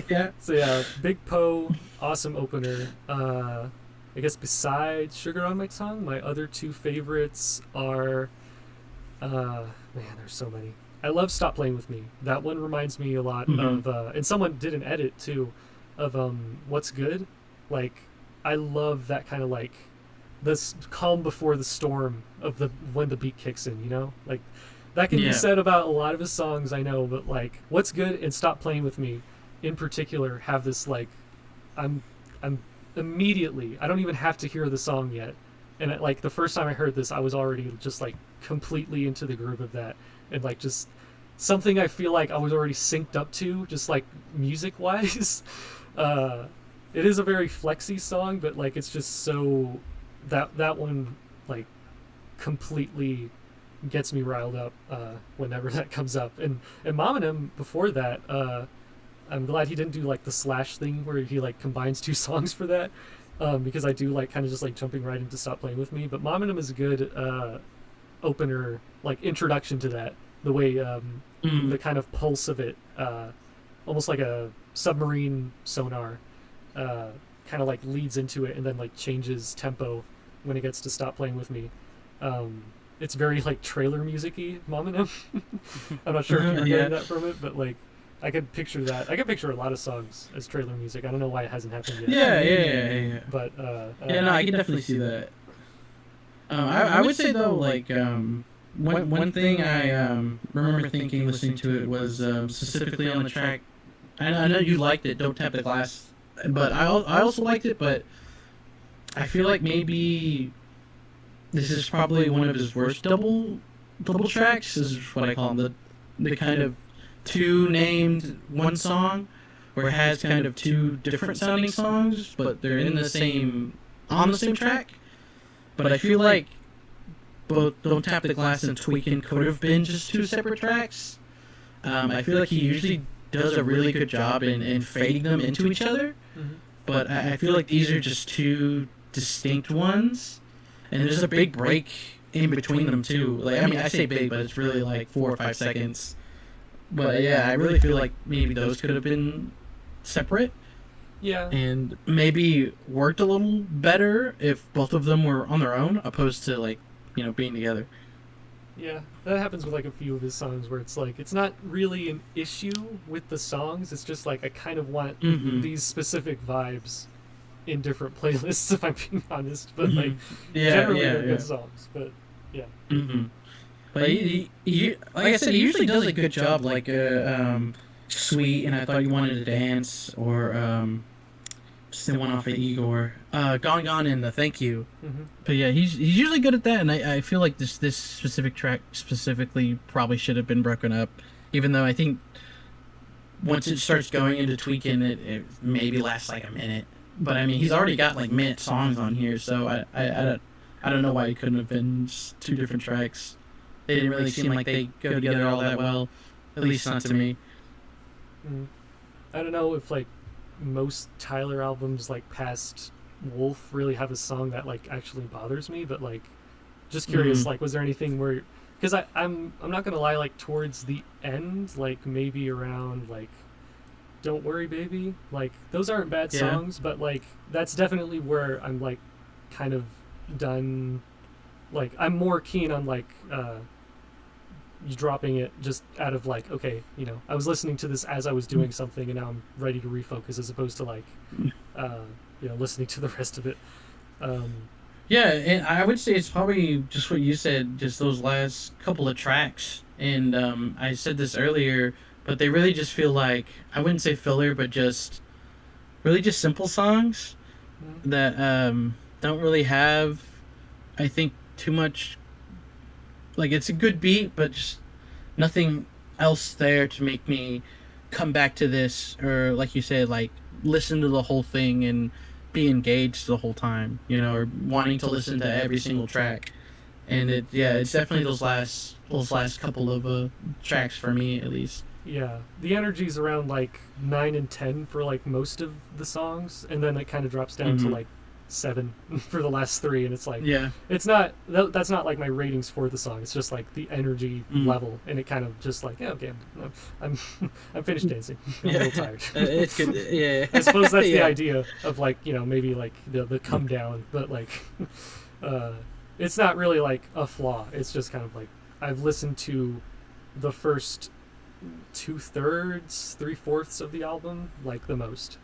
Yeah. So yeah, Big Poe, awesome opener. I guess besides Sugar on My Tongue, my other 2 favorites are, man, there's so many. I love Stop Playing With Me. That one reminds me a lot of, and someone did an edit too, of What's Good. Like, I love that kind of like, this calm before the storm of when the beat kicks in, you know? Like, That can be Yeah. said about a lot of his songs, I know, but like What's Good and Stop Playing With Me in particular have this like I'm I'm immediately, I don't even have to hear the song yet. And like the first time I heard this, I was already just like completely into the groove of that, and like just something I feel like I was already synced up to, just like music wise. uh it is a very flexy song, but like it's just so that one like completely gets me riled up whenever that comes up. And Mominum before that, I'm glad he didn't do like the Slash thing where he like combines two songs for that, because I do like kind of just like jumping right into Stop Playing With Me. But Mominum is a good opener, like introduction to that. The way the kind of pulse of it, almost like a submarine sonar, kind of like leads into it and then like changes tempo when it gets to Stop Playing With Me. It's very like trailer music-y, Mominum. I'm not sure if you were getting that from it, but like I could picture that. I could picture a lot of songs as trailer music. I don't know why it hasn't happened yet. Yeah. But Yeah, no, I can definitely see that. I would say though, like one thing I remember thinking listening to it was specifically on the track. I know you liked it, Don't Tap the Glass, but I also liked it, but I feel like maybe this is probably one of his worst double tracks. This is what I call them, the kind of two named one song, where it has kind of two different sounding songs, but they're in the same on the same track. But I feel like both Don't Tap the Glass and Tweakin' could have been just two separate tracks. I feel like he usually does a really good job in fading them into each other, but I feel like these are just two distinct ones, and there's a big break in between them too. Like, I mean, I say big, but it's really like 4 or 5 seconds. But yeah, I really feel like maybe those could have been separate. Yeah. And maybe worked a little better if both of them were on their own, opposed to like, being together. Yeah, that happens with like a few of his songs where it's like it's not really an issue with the songs. It's just like I kind of want these specific vibes in different playlists, if I'm being honest. But like generally they're good songs. But yeah. But he, like I said, he usually does a good job. Like Sweet, and I Thought You Wanted to Dance, or just the one off of Igor, Gone Gone, and the Thank You. But yeah, he's usually good at that, and I feel like this specific track specifically probably should have been broken up, even though I think once it starts going into Tweakin', it maybe lasts like a minute. But I mean, he's already got like minute songs on here, so I don't know why it couldn't have been just two different tracks. They didn't really seem like they go together all that well, at least not to me. I don't know if like most Tyler albums like past Wolf really have a song that like actually bothers me, but like just curious, like was there anything where, because I'm not gonna lie, like towards the end, like maybe around like Don't Worry Baby, like those aren't bad songs, but like that's definitely where I'm like kind of done. Like I'm more keen on like you dropping it just out of like, okay, I was listening to this as I was doing something, and now I'm ready to refocus, as opposed to like listening to the rest of it. Yeah, and I would say it's probably just what you said, just those last couple of tracks. And I said this earlier, but they really just feel like, I wouldn't say filler, but just really just simple songs that don't really have, I think, too much. Like, it's a good beat, but just nothing else there to make me come back to this, or like you said, like listen to the whole thing and be engaged the whole time, or wanting to listen to every single track. And it's definitely those last couple of tracks for me, at least. Yeah, the energy's around like 9 and 10 for like most of the songs, and then it kind of drops down to like 7 for the last 3, and it's like, it's not, that's not like my ratings for the song. It's just like the energy level, and it kind of just like, okay, I'm finished dancing. I'm a little tired. It's good. Yeah, I suppose that's the idea of like, maybe like the come down, but like it's not really like a flaw. It's just kind of like I've listened to the first 2/3, 3/4 of the album like the most.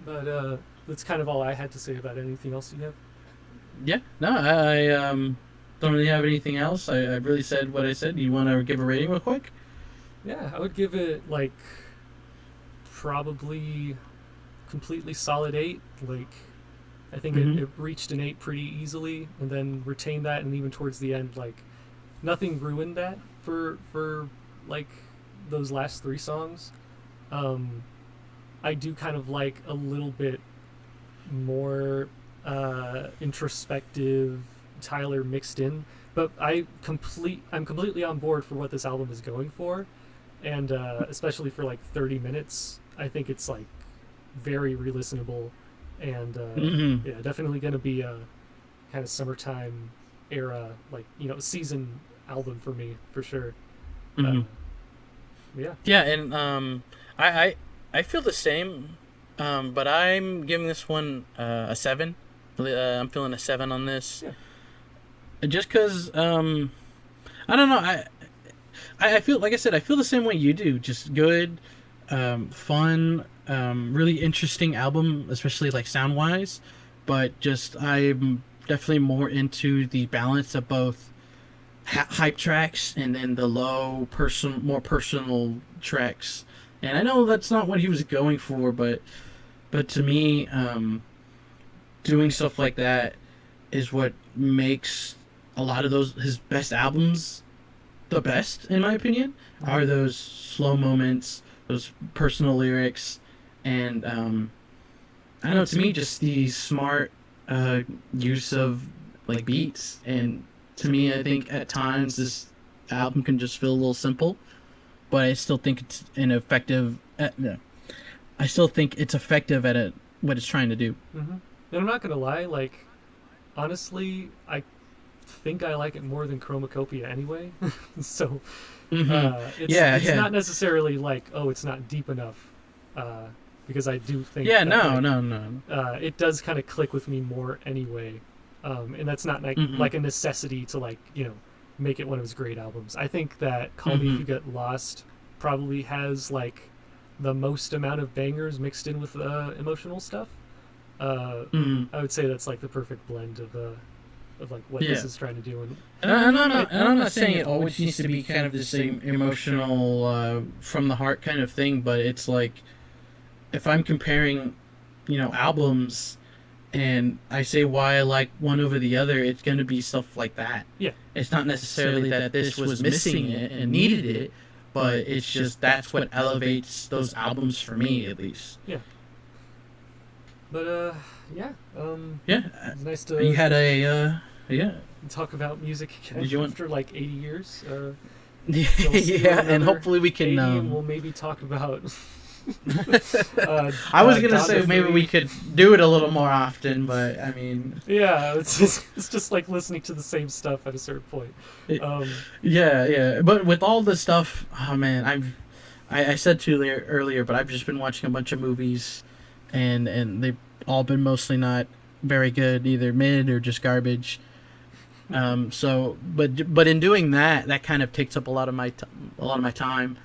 But that's kind of all I had to say about it. Anything else you have? Yeah, no, don't really have anything else. I really said what I said. Do you want to give a rating real quick? Yeah, I would give it like probably completely solid 8. Like I think it reached an 8 pretty easily, and then retained that, and even towards the end, like nothing ruined that for like those last 3 songs. I do kind of like a little bit more introspective Tyler mixed in, but I'm completely on board for what this album is going for, and especially for like 30 minutes, I think it's like very re-listenable, and yeah, definitely gonna be a kind of summertime era, like season album for me for sure. Mm-hmm. Yeah. Yeah, and I feel the same, but I'm giving this one a 7. I'm feeling a 7 on this. Yeah. Just because I don't know, I feel, like I said, I feel the same way you do. Just good, fun, really interesting album, especially like sound wise. But just I'm definitely more into the balance of both hype tracks and then the more personal tracks. And I know that's not what he was going for, but to me, doing stuff like that is what makes a lot of his best albums the best, in my opinion, are those slow moments, those personal lyrics, and I don't know. To me, just the smart use of like beats, and to me, I think at times this album can just feel a little simple, but I still think it's an effective. No, I still think it's effective at what it's trying to do. Mm-hmm. And I'm not gonna lie, like honestly, I think I like it more than Chromacopia anyway. So it's not necessarily like, oh, it's not deep enough, because I do think no, it does kind of click with me more anyway, and that's not like a necessity to like make it one of his great albums. I think that Call Me If You Get Lost probably has like the most amount of bangers mixed in with emotional stuff. I would say that's like the perfect blend of like what this is trying to do. And I'm not saying it always needs to be kind of the same emotional, from the heart kind of thing, but it's like if I'm comparing, albums, and I say why I like one over the other, it's going to be stuff like that. Yeah. It's not necessarily that this was missing it and needed it, but it's just that's what elevates those albums for me, at least. Yeah. But yeah. It's nice to. You had a talk about music again after like 80 years. Yeah, and hopefully we can. We'll maybe talk about. I was gonna say maybe we could do it a little more often, but I mean. Yeah, it's just like listening to the same stuff at a certain point. Yeah, but with all the stuff, oh man, I said to you earlier, but I've just been watching a bunch of movies, and they've all been mostly not very good, either mid or just garbage. So, but in doing that kind of takes up a lot of my time,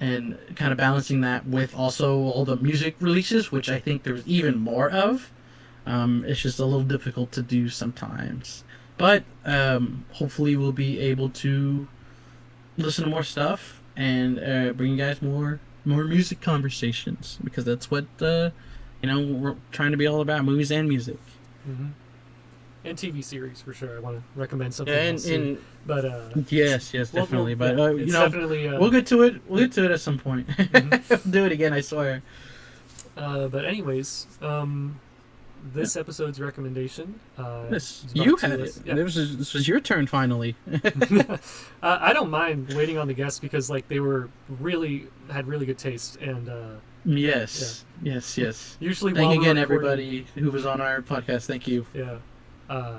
and kind of balancing that with also all the music releases, which I think there's even more of. It's just a little difficult to do sometimes, but hopefully we'll be able to listen to more stuff and bring you guys more music conversations, because that's what we're trying to be all about: movies and music. Mm-hmm. And TV series for sure. I want to recommend something else soon. But yes, definitely. But definitely, we'll get to it. We'll get to it at some point. Do it again, I swear. But anyways, this episode's recommendation. You had it. Yeah. This was your turn finally. I don't mind waiting on the guests, because like they had really good taste, and yes. Usually, thank you again, everybody who was on our podcast. Thank you. Yeah.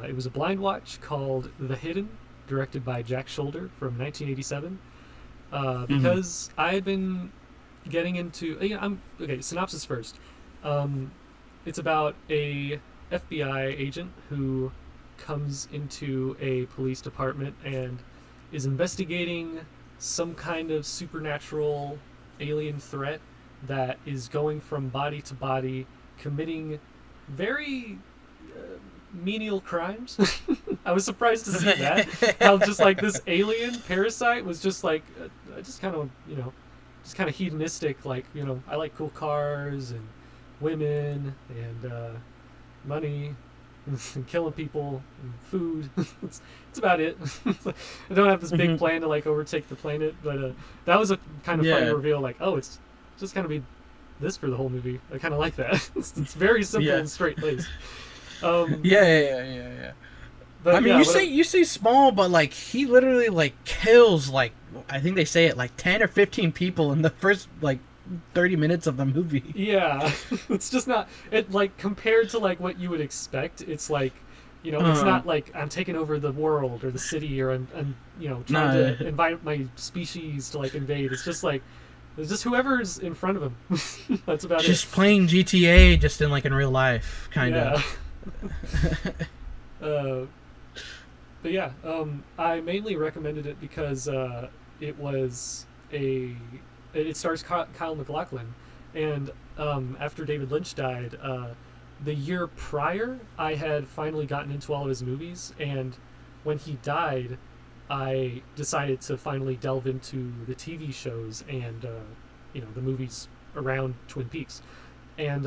It was a blind watch called The Hidden, directed by Jack Shoulder from 1987. Because I had been getting into... synopsis first. It's about a FBI agent who comes into a police department and is investigating some kind of supernatural alien threat that is going from body to body, committing very... menial crimes. I was surprised to see that. How just like this alien parasite was just like, just kind of, just kind of hedonistic. Like, I like cool cars and women and money and killing people and food. it's about it. I don't have this big plan to like overtake the planet, but that was a kind of funny reveal. Like, oh, it's just gonna be this for the whole movie. I kind of like that. It's very simple and straight laced. Yeah. But I mean, you say small, but like he literally like kills like I think they say it like 10 or 15 people in the first like 30 minutes of the movie. Yeah, it's just not it like compared to like what you would expect. It's like it's not like I'm taking over the world or the city or I'm trying to invite my species to like invade. It's just like it's just whoever's in front of him. That's about just playing GTA just in real life kind of. But yeah, I mainly recommended it because it stars Kyle MacLachlan, and after David Lynch died, the year prior, I had finally gotten into all of his movies, and when he died, I decided to finally delve into the TV shows and the movies around Twin Peaks, and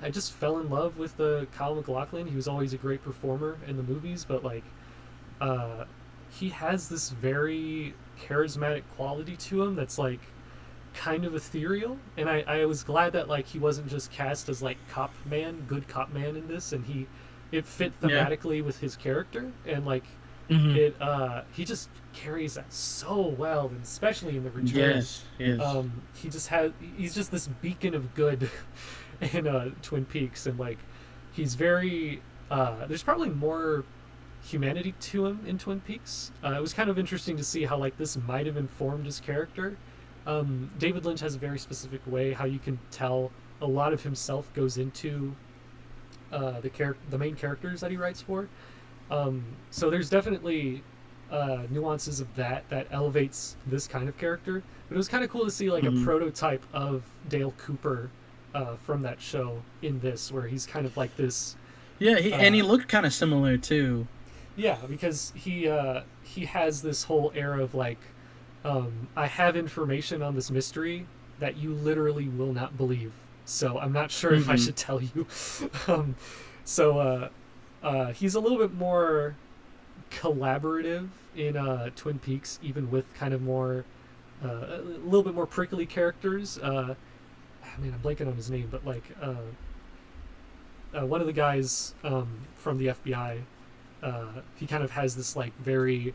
I just fell in love with Kyle MacLachlan. He was always a great performer in the movies, but like he has this very charismatic quality to him that's like kind of ethereal, and I was glad that like he wasn't just cast as like good cop man in this, and it fit thematically with his character, and like he just carries that so well, and especially in the Return. Yes. He's just this beacon of good in Twin Peaks, and like he's very there's probably more humanity to him in Twin Peaks. It was kind of interesting to see how like this might have informed his character. David Lynch has a very specific way how you can tell a lot of himself goes into the main characters that he writes for. So there's definitely nuances of that elevates this kind of character. But it was kind of cool to see like a prototype of Dale Cooper from that show in this, where he's kind of like this. Yeah, and he looked kind of similar too. Yeah, because he has this whole air of like, I have information on this mystery that you literally will not believe, so I'm not sure if I should tell you. He's a little bit more collaborative in Twin Peaks, even with kind of more a little bit more prickly characters. I'm blanking on his name, but like one of the guys from the FBI, he kind of has this like very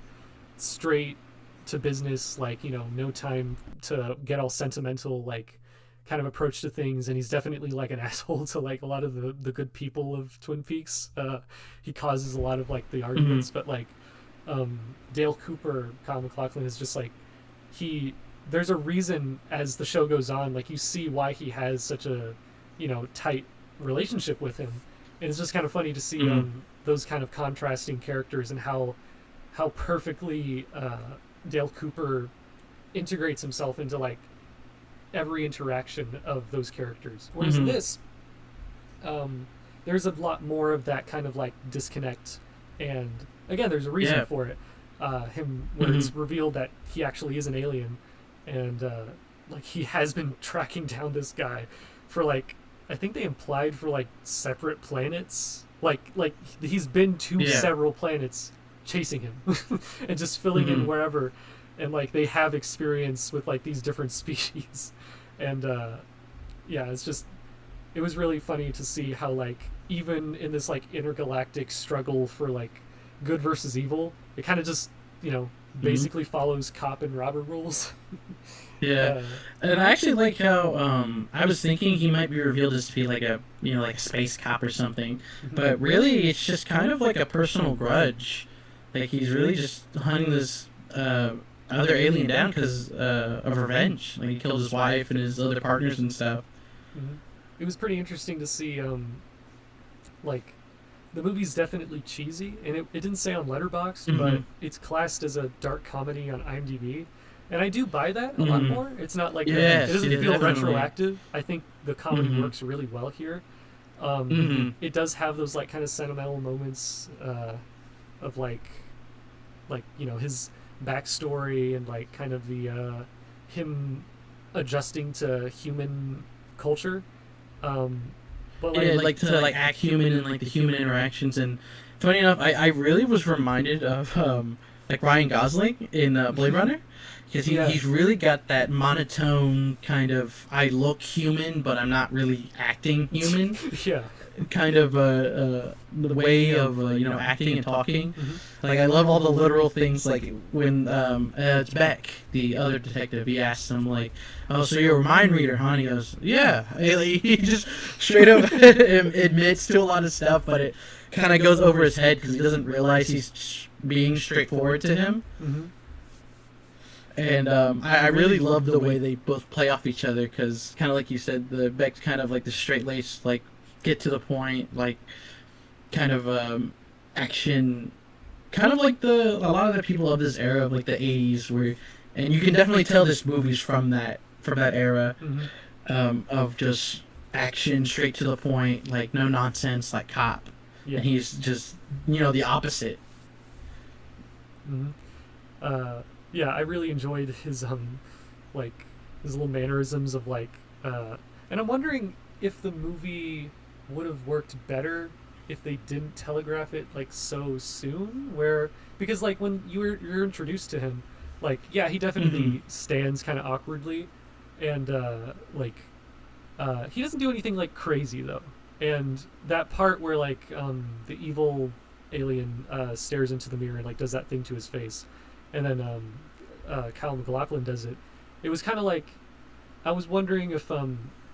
straight to business, like no time to get all sentimental, like kind of approach to things, and he's definitely like an asshole to like a lot of the good people of Twin Peaks. He causes a lot of like the arguments, but like Dale Cooper, Kyle MacLachlan, is just like there's a reason as the show goes on, like you see why he has such a tight relationship with him, and it's just kind of funny to see those kind of contrasting characters and how perfectly Dale Cooper integrates himself into like every interaction of those characters. Whereas in this, there's a lot more of that kind of like disconnect, and again, there's a reason for it. Where it's revealed that he actually is an alien, and like he has been tracking down this guy for like, I think they implied for like separate planets. Like he's been to several planets chasing him and just filling in wherever, and like they have experience with like these different species, and it was really funny to see how like even in this like intergalactic struggle for like good versus evil, it kind of just basically follows cop and robber rules. And I actually like how I was thinking he might be revealed as to be like a like a space cop or something, but really it's just kind of like a personal grudge. Like he's really just hunting this other alien down because of revenge. Like he killed his wife and his other partners and stuff. It was pretty interesting to see like the movie's definitely cheesy, and it didn't say on Letterboxd, but it's classed as a dark comedy on IMDb. And I do buy that a lot more. It's not like it doesn't feel retroactive. I think the comedy works really well here. It does have those like kind of sentimental moments, of like his backstory and like kind of the him adjusting to human culture. But Yeah, like to like act human and like the human interactions. And funny enough, I really was reminded of like Ryan Gosling in Blade Runner, because he's really got that monotone kind of, I look human but I'm not really acting human yeah. kind of the way of acting and talking. Mm-hmm. Like I love all the literal things, like when it's Beck, the other detective, he asks him like, "Oh, so you're a mind reader, huh?" And he goes, "Yeah." He just straight up admits to a lot of stuff, but it kind of goes over his head because he doesn't realize he's being straightforward to him. Mm-hmm. And I really love the way they both play off each other, because kind of like you said, the Beck's kind of like the straight laced, like get to the point, like kind of action, kind of like a lot of the people of this era of like the 80s, where, and you can definitely tell this movie's from that era. Mm-hmm. Of just action, straight to the point, like no nonsense, like cop. Yeah. And he's just the opposite. Mm-hmm. Yeah, I really enjoyed his like his little mannerisms of like and I'm wondering if the movie would have worked better if they didn't telegraph it like so soon, because like when you're introduced to him, like he definitely stands kind of awkwardly, and he doesn't do anything like crazy though. And that part where like the evil alien stares into the mirror and like does that thing to his face, and then Kyle MacLachlan does it. It was kind of like, I was wondering if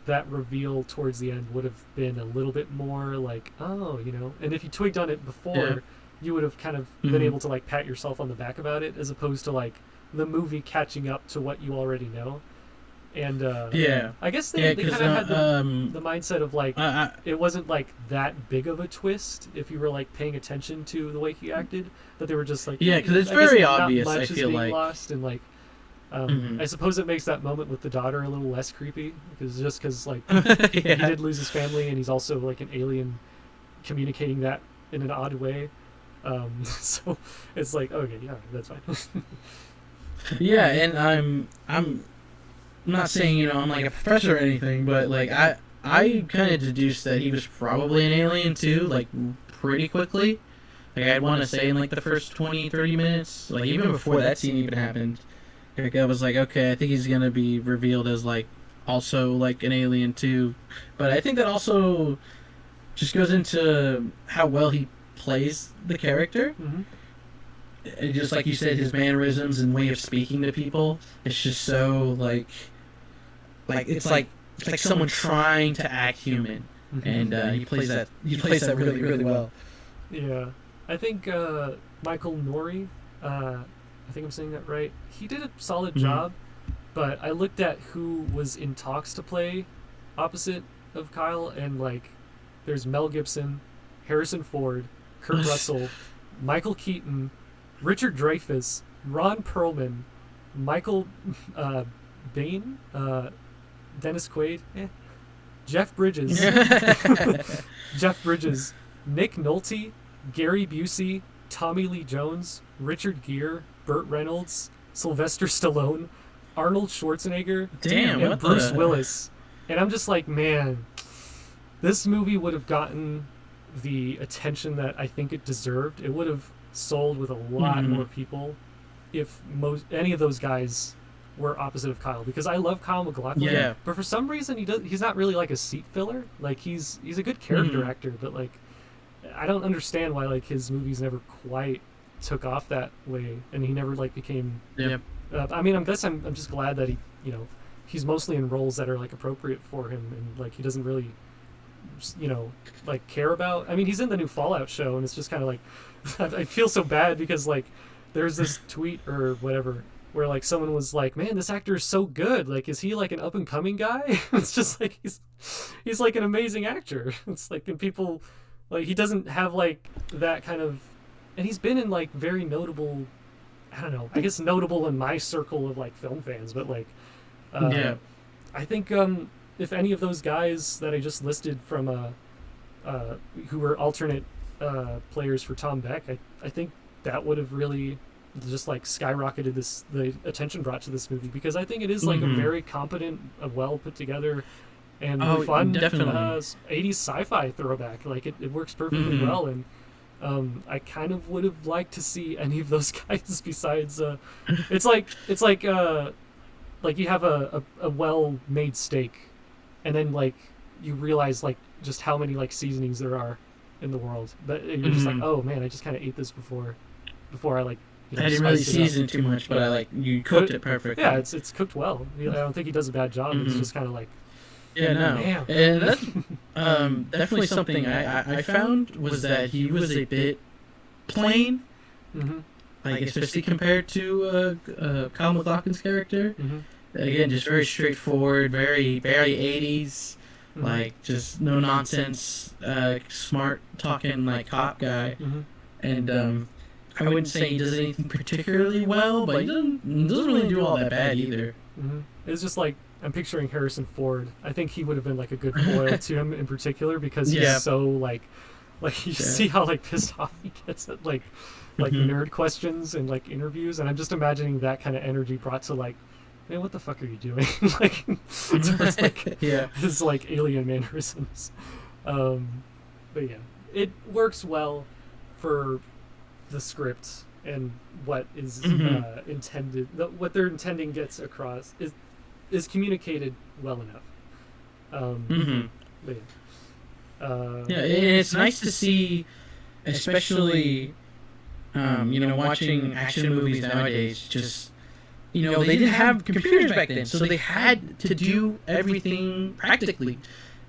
that reveal towards the end would have been a little bit more like, oh, and if you twigged on it before, you would have kind of been able to like pat yourself on the back about it, as opposed to like the movie catching up to what you already know. And I guess they kind of had the mindset of like, it wasn't like that big of a twist if you were like paying attention to the way he acted, that they were just like, because it's very obvious, much I feel like lost, and like I suppose it makes that moment with the daughter a little less creepy, because like he did lose his family, and he's also like an alien communicating that in an odd way, so it's like, okay, yeah, that's fine. Yeah, and I'm not saying I'm like a professor or anything, but like I kind of deduced that he was probably an alien too, like pretty quickly. Like I'd want to say in like the first 20-30 minutes, like even before that scene even happened. Like I was like, okay, I think he's gonna be revealed as like also like an alien too. But I think that also just goes into how well he plays the character. And just like you said, his mannerisms and way of speaking to people, it's just so like it's like someone trying to act human, and he plays that really really well. Yeah, I think Michael Nori, I think I'm saying that right. He did a solid job, but I looked at who was in talks to play opposite of Kyle, and like there's Mel Gibson, Harrison Ford, Kurt Russell, Michael Keaton, Richard Dreyfuss, Ron Perlman, Michael Bain, Dennis Quaid, Jeff Bridges, Nick Nolte, Gary Busey, Tommy Lee Jones, Richard Gere, Burt Reynolds, Sylvester Stallone, Arnold Schwarzenegger, and Bruce Willis. And I'm just like, man, this movie would have gotten the attention that I think it deserved. It would have sold with a lot more people if any of those guys were opposite of Kyle, because I love Kyle MacLachlan, but for some reason he's not really like a seat filler. Like he's a good character actor, but like I don't understand why like his movies never quite took off that way, and he never like became I mean, I'm just glad that he's mostly in roles that are like appropriate for him, and like he doesn't really like care about. I mean, he's in the new Fallout show, and it's just kind of like I feel so bad because like there's this tweet or whatever where like someone was like, man, this actor is so good, like is he like an up and coming guy? It's just like he's like an amazing actor. It's like, and people like, he doesn't have like that kind of, and he's been in like very notable, I don't know, I guess notable in my circle of like film fans, but like I think if any of those guys that I just listed from who were alternate players for Tom Beck, I think that would have really just like skyrocketed the attention brought to this movie, because I think it is like a very competent, well put together, and fun definitely 80s sci-fi throwback. Like it works perfectly well, and I kind of would have liked to see any of those guys besides. It's like you have a well-made steak, and then like you realize like just how many like seasonings there are in the world, but you're just like, oh man, I just kind of ate this before I like. You know, I didn't really season too much, but I like you cooked it perfectly. Yeah, it's cooked well. I don't think he does a bad job. It's just kind of like. Yeah, no, damn. and that's definitely something I found was that he was a bit plain, like especially compared to Kyle MacLachlan's character. Again, just very straightforward, very 80s, like just no nonsense, smart talking like cop guy, and I wouldn't say he does anything particularly well, but he doesn't really do all that bad either. It's just like, I'm picturing Harrison Ford. I think he would have been like a good foil to him in particular, because he's so like you see how like pissed off he gets at like nerd questions and like interviews, and I'm just imagining that kind of energy brought to like, man, what the fuck are you doing? Like, it's like his like alien mannerisms. But yeah, it works well for the script and what is intended. What they're intending gets across is communicated well enough. But yeah, it's nice to see, especially watching action movies nowadays. Just they didn't have computers back then, so they had to do everything practically.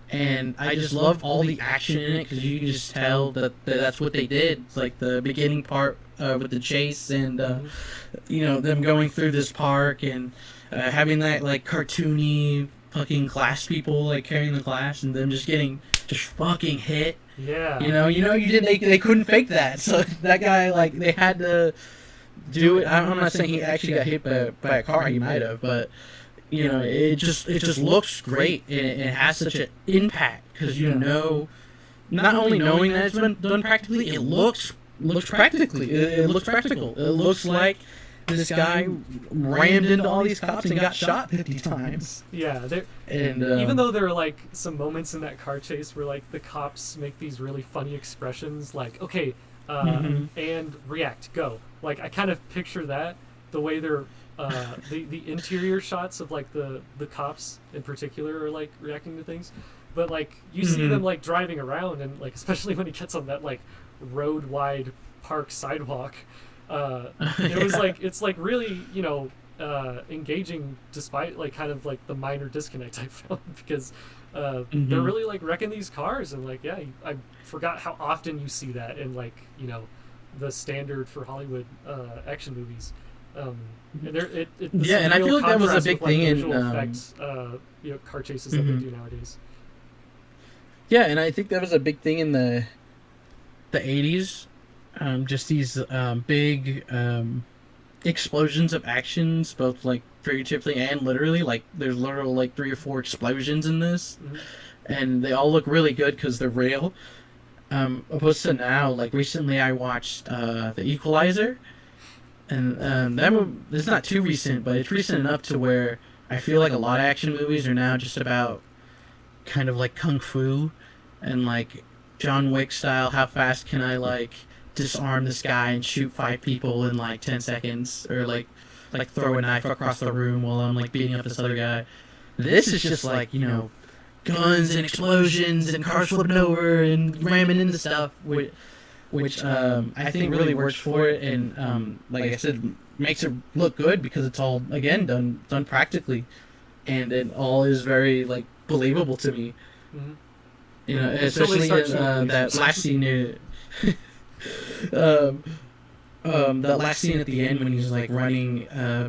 And I just love all the action in it, because you can just tell that that's what they did. It's like the beginning part with the chase, and them going through this park, and having that like cartoony fucking glass people like carrying the glass, and them just getting fucking hit. Yeah. They couldn't fake that, so that guy, like, they had to do it. I'm not saying he actually got hit by a car. He might have, but. It just looks great, and it has such an impact, because not only knowing that it's been done practically, it looks practically. It looks practical. It looks like this guy rammed into all these cops and got shot 50 times. Yeah, and even though there are like some moments in that car chase where like the cops make these really funny expressions, like okay, and react, go. Like I kind of picture that the way they're. The interior shots of like the cops in particular are like reacting to things, but like you see them like driving around, and like especially when he gets on that like road wide park sidewalk, it was like it's like really engaging, despite like kind of like the minor disconnect I found, because they're really like wrecking these cars, and like I forgot how often you see that in like the standard for Hollywood action movies. And and I feel like that was a big thing in effects, car chases that they do nowadays. Yeah, and I think that was a big thing in the 80s. Just these big explosions of actions, both like figuratively and literally. Like there's literal like 3 or 4 explosions in this, and they all look really good because they're real. Opposed to now, like recently I watched The Equalizer. And that movie, it's not too recent, but it's recent enough to where I feel like a lot of action movies are now just about kind of like kung fu and like John Wick style. How fast can I like disarm this guy and shoot 5 people in like 10 seconds, or like throw a knife across the room while I'm like beating up this other guy. This is just like guns and explosions and cars flipping over and ramming into stuff, which I think really works for it, and like I said, makes it look good because it's all again done practically, and it all is very like believable to me. Especially that last scene. That last scene at the end when he's like running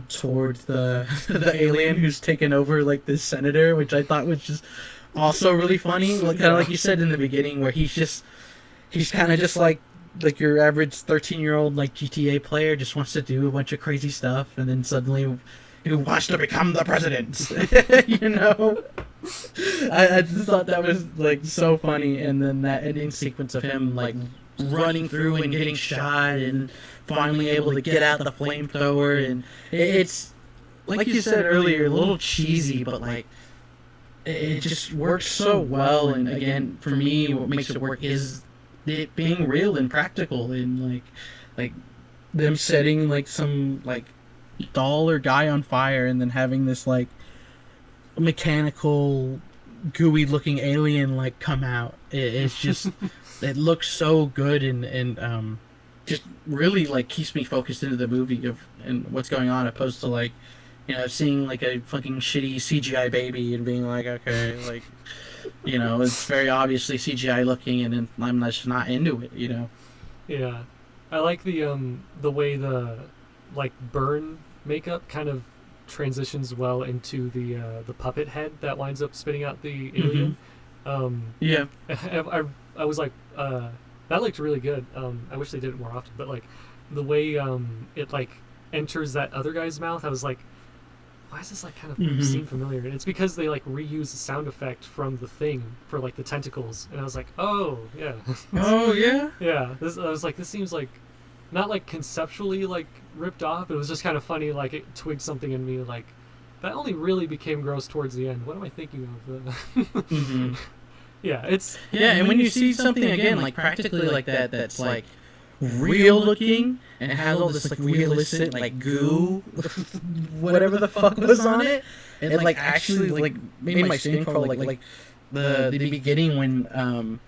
towards the alien who's taken over like this senator, which I thought was just also really funny. Like, kind of like you said in the beginning, where he's kind of just like your average 13-year-old like GTA player, just wants to do a bunch of crazy stuff, and then suddenly he wants to become the president. I just thought that was like so funny, and then that ending sequence of him like running through and getting shot and finally able to get out the flamethrower, and it's like you said earlier, a little cheesy, but like it just works so well. And again, for me, what makes it work is it being real and practical, and like them setting like some like doll or guy on fire and then having this like mechanical gooey looking alien like come out. It's just it looks so good, and just really like keeps me focused into the movie of and what's going on, opposed to like, you know, seeing like a fucking shitty CGI baby and being like, okay, like, you know, it's very obviously CGI looking, and then I'm just not into it, you know. Yeah, I like the way the like burn makeup kind of transitions well into the puppet head that winds up spitting out the alien. Yeah. I was like, that looked really good. I wish they did it more often, but like the way it like enters that other guy's mouth, I was like, why is this like kind of seem familiar? And it's because they like reuse the sound effect from the thing for like the tentacles, and I was like, oh yeah. Oh yeah. Yeah, I was like, this seems like not like conceptually like ripped off, but it was just kind of funny. Like it twigged something in me. Like that only really became gross towards the end. What am I thinking of? Yeah, it's and when you see something again like practically like that, that's like real looking and has all this like realistic like goo, whatever the fuck was on it, and like actually like made my skin crawl. Like the beginning when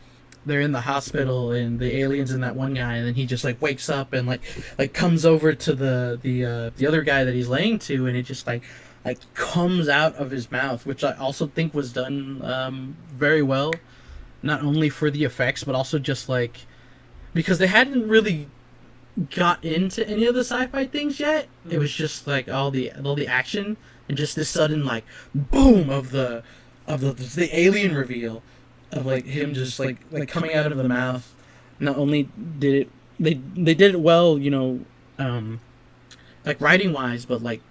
they're in the hospital and the alien's in that one guy, and then he just like wakes up and like comes over to the other guy that he's laying to, and it just like comes out of his mouth, which I also think was done very well, not only for the effects but also just like because they hadn't really got into any of the sci-fi things yet. It was just like all the action and just this sudden like boom of the alien reveal of like him just like coming out of the mouth. Not only did they did it well, you know, like writing wise, but like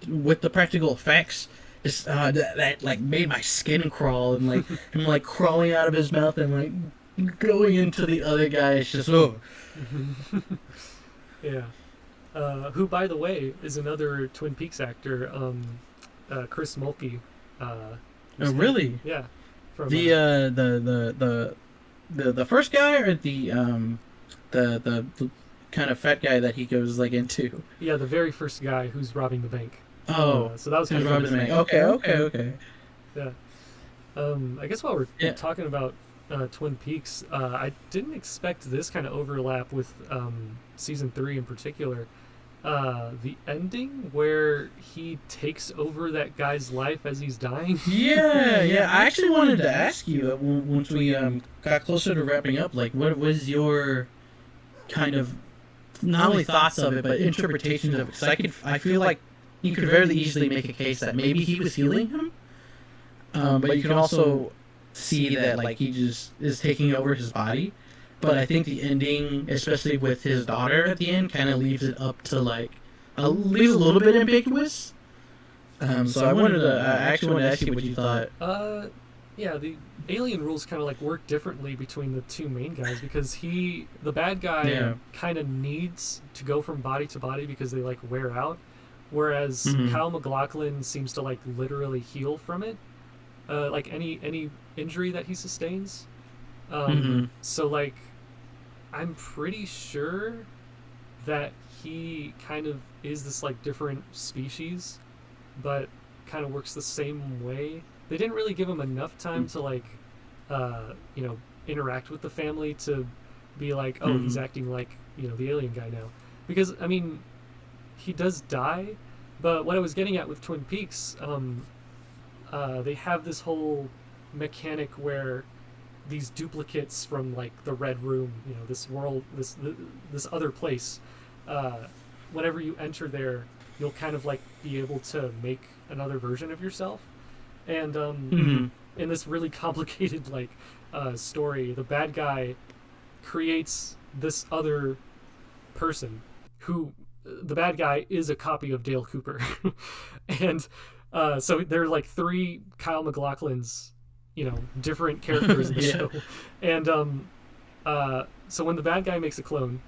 with the practical effects, just that like made my skin crawl, and like him like crawling out of his mouth and like going into the other guy. It's just yeah. Who, by the way, is another Twin Peaks actor, Chris Mulkey. Oh really? Yeah. From, the first guy, or the kind of fat guy that he goes like into? Yeah, the very first guy who's robbing the bank. Oh, so that was kind of robbing the bank. Okay. Yeah. I guess while we're talking about Twin Peaks, I didn't expect this kind of overlap with season 3 in particular. The ending where he takes over that guy's life as he's dying. Yeah. I actually wanted to ask you once we got closer to wrapping up, like, what was your kind of not only thoughts of it but interpretations of it? Because I feel like you could very easily make a case that maybe he was healing him, but you can also see that like he just is taking over his body. But I think the ending, especially with his daughter at the end, kind of leaves it up to like leaves a little bit ambiguous. So I actually wanted to ask you what you thought. Yeah, the alien rules kind of like work differently between the two main guys, because the bad guy kind of needs to go from body to body because they like wear out, whereas Kyle MacLachlan seems to like literally heal from it, like any injury that he sustains. So like I'm pretty sure that he kind of is this like different species, but kind of works the same way. They didn't really give him enough time to like you know, interact with the family to be like, oh, he's acting like, you know, the alien guy now. Because I mean, he does die, but what I was getting at with Twin Peaks, they have this whole mechanic where these duplicates from like the Red Room, you know, this world, this other place, whenever you enter there, you'll kind of like be able to make another version of yourself. And in this really complicated like story, the bad guy creates this other person who, the bad guy is a copy of Dale Cooper. And so there are like 3 Kyle MacLachlans, you know, different characters in the show. And So when the bad guy makes a clone,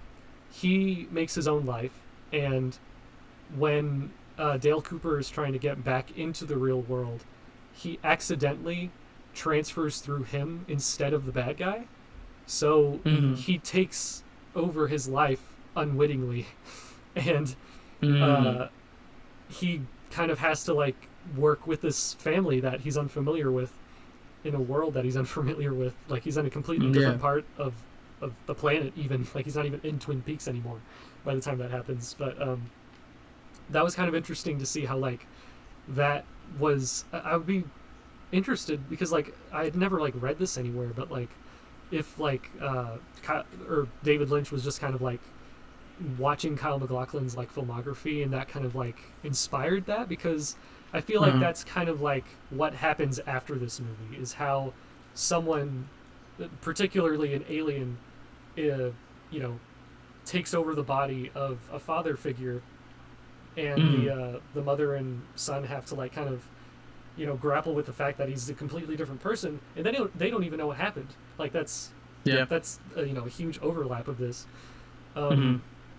he makes his own life, and when Dale Cooper is trying to get back into the real world, he accidentally transfers through him instead of the bad guy. So he takes over his life unwittingly, and he kind of has to like work with this family that he's unfamiliar with in a world that he's unfamiliar with. Like he's on a completely different part of the planet, even like he's not even in Twin Peaks anymore by the time that happens. But that was kind of interesting to see how like that was. I would be interested because like I had never like read this anywhere, but like if like or David Lynch was just kind of like watching Kyle MacLachlan's like filmography and that kind of like inspired that, because I feel like that's kind of like what happens after this movie is how someone, particularly an alien, you know, takes over the body of a father figure, and the mother and son have to like kind of, you know, grapple with the fact that he's a completely different person, and they don't even know what happened. Like that's you know, a huge overlap of this.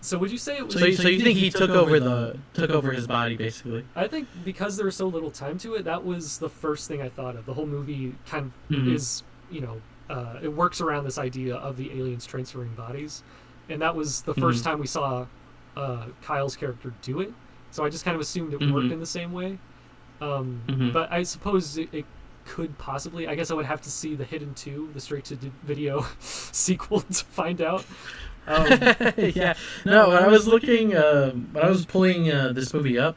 So would you say it was? So you think he took over his body basically? I think because there was so little time to it, that was the first thing I thought of. The whole movie kind of is, you know, it works around this idea of the aliens transferring bodies, and that was the first time we saw Kyle's character do it. So I just kind of assumed it worked in the same way. But I suppose it could possibly. I guess I would have to see the Hidden 2, the straight-to-video sequel to find out. Yeah. No, when I was looking, when I was pulling this movie up,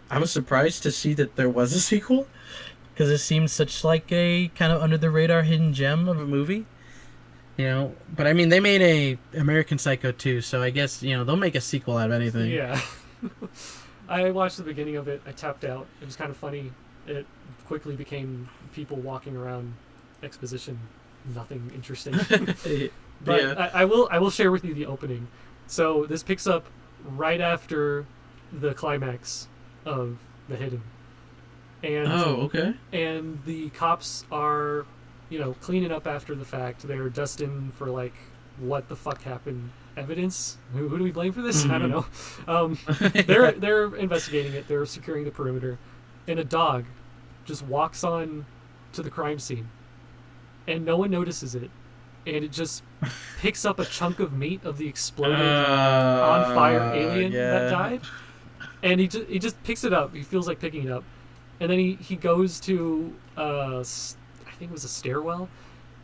I was surprised to see that there was a sequel, because it seemed such like a kind of under the radar hidden gem of a movie, you know. But I mean, they made a American Psycho 2, so I guess, you know, they'll make a sequel out of anything. Yeah. I watched the beginning of it. I tapped out. It was kind of funny. It quickly became people walking around exposition, nothing interesting. But yeah. I will share with you the opening. So this picks up right after the climax of The Hidden. And and the cops are, you know, cleaning up after the fact. They're dusting for like what the fuck happened evidence. Who do we blame for this? I don't know. They're investigating it. They're securing the perimeter, and a dog just walks on to the crime scene, and no one notices it. And it just picks up a chunk of meat of the exploded on fire alien that died, and he just picks it up. He feels like picking it up, and then he goes to I think it was a stairwell,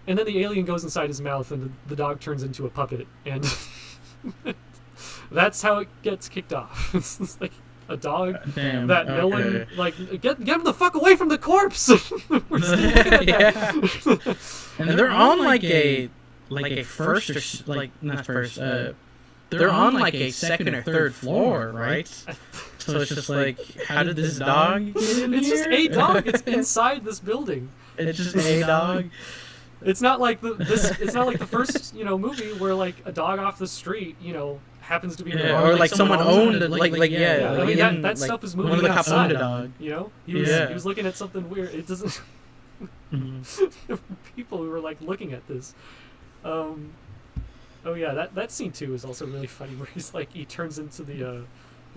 and then the alien goes inside his mouth, and the dog turns into a puppet, and that's how it gets kicked off. It's like a dog that no one like get him the fuck away from the corpse. We're still looking at that. And they're on like a first or like not first. They're on like a second or third floor, right? So it's just like, how did this dog get in It's here? just a dog. It's inside this building. It's just a dog. It's not like it's not like the first, you know, movie where like a dog off the street, you know, happens to be in the or like someone owned it, like I mean that stuff is moving one of the cops outside. owned a dog. You know, he was looking at something weird. It doesn't. People who were like looking at this. Oh yeah, that scene too is also really funny, where he turns into the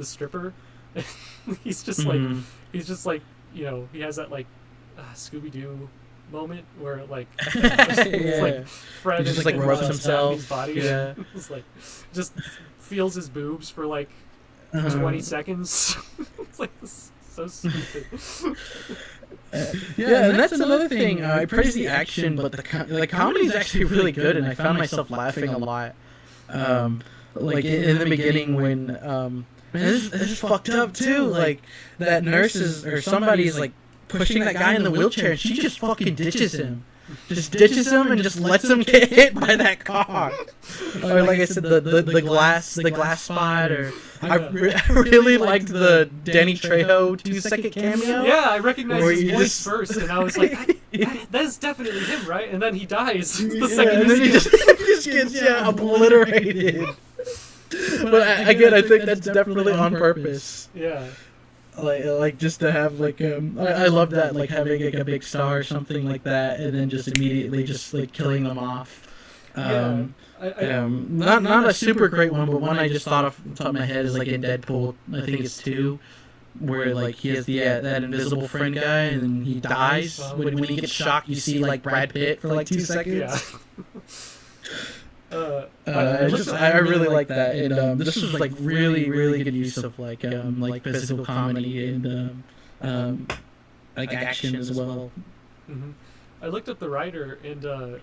stripper. he's just like you know, he has that like Scooby-Doo moment where like it's like Fred just like rubs himself his body. Yeah. It's like just feels his boobs for like 20 seconds. It's like so stupid. And that's another thing. I praise the action, but the comedy is actually really good, and I found myself laughing a lot. Like in the beginning when this is fucked up too. Like that nurse or somebody's like pushing that guy in the wheelchair, and she just fucking ditches him. Just ditches him and just lets him get hit by that car. Or like I said, the glass spot. Or I really liked the Danny Trejo 2-second cameo. Yeah, I recognized his voice first, and I was like, that is definitely him, right? And then he dies. The second and then he just gets obliterated. But again, I think that's definitely on purpose. Yeah. Like just to have like I love that, like having like a big star or something like that, and then just immediately just like killing them off. Yeah, Not a super great one, but one I just thought off the top of my head is like in Deadpool. I think it's 2, where like he has the that invisible friend guy, and then he dies. When he gets shocked, you see like Brad Pitt for like 2 seconds. yeah. I really like that, and this was like really good use of like physical comedy and like action as well. Mm-hmm. I looked up the writer, and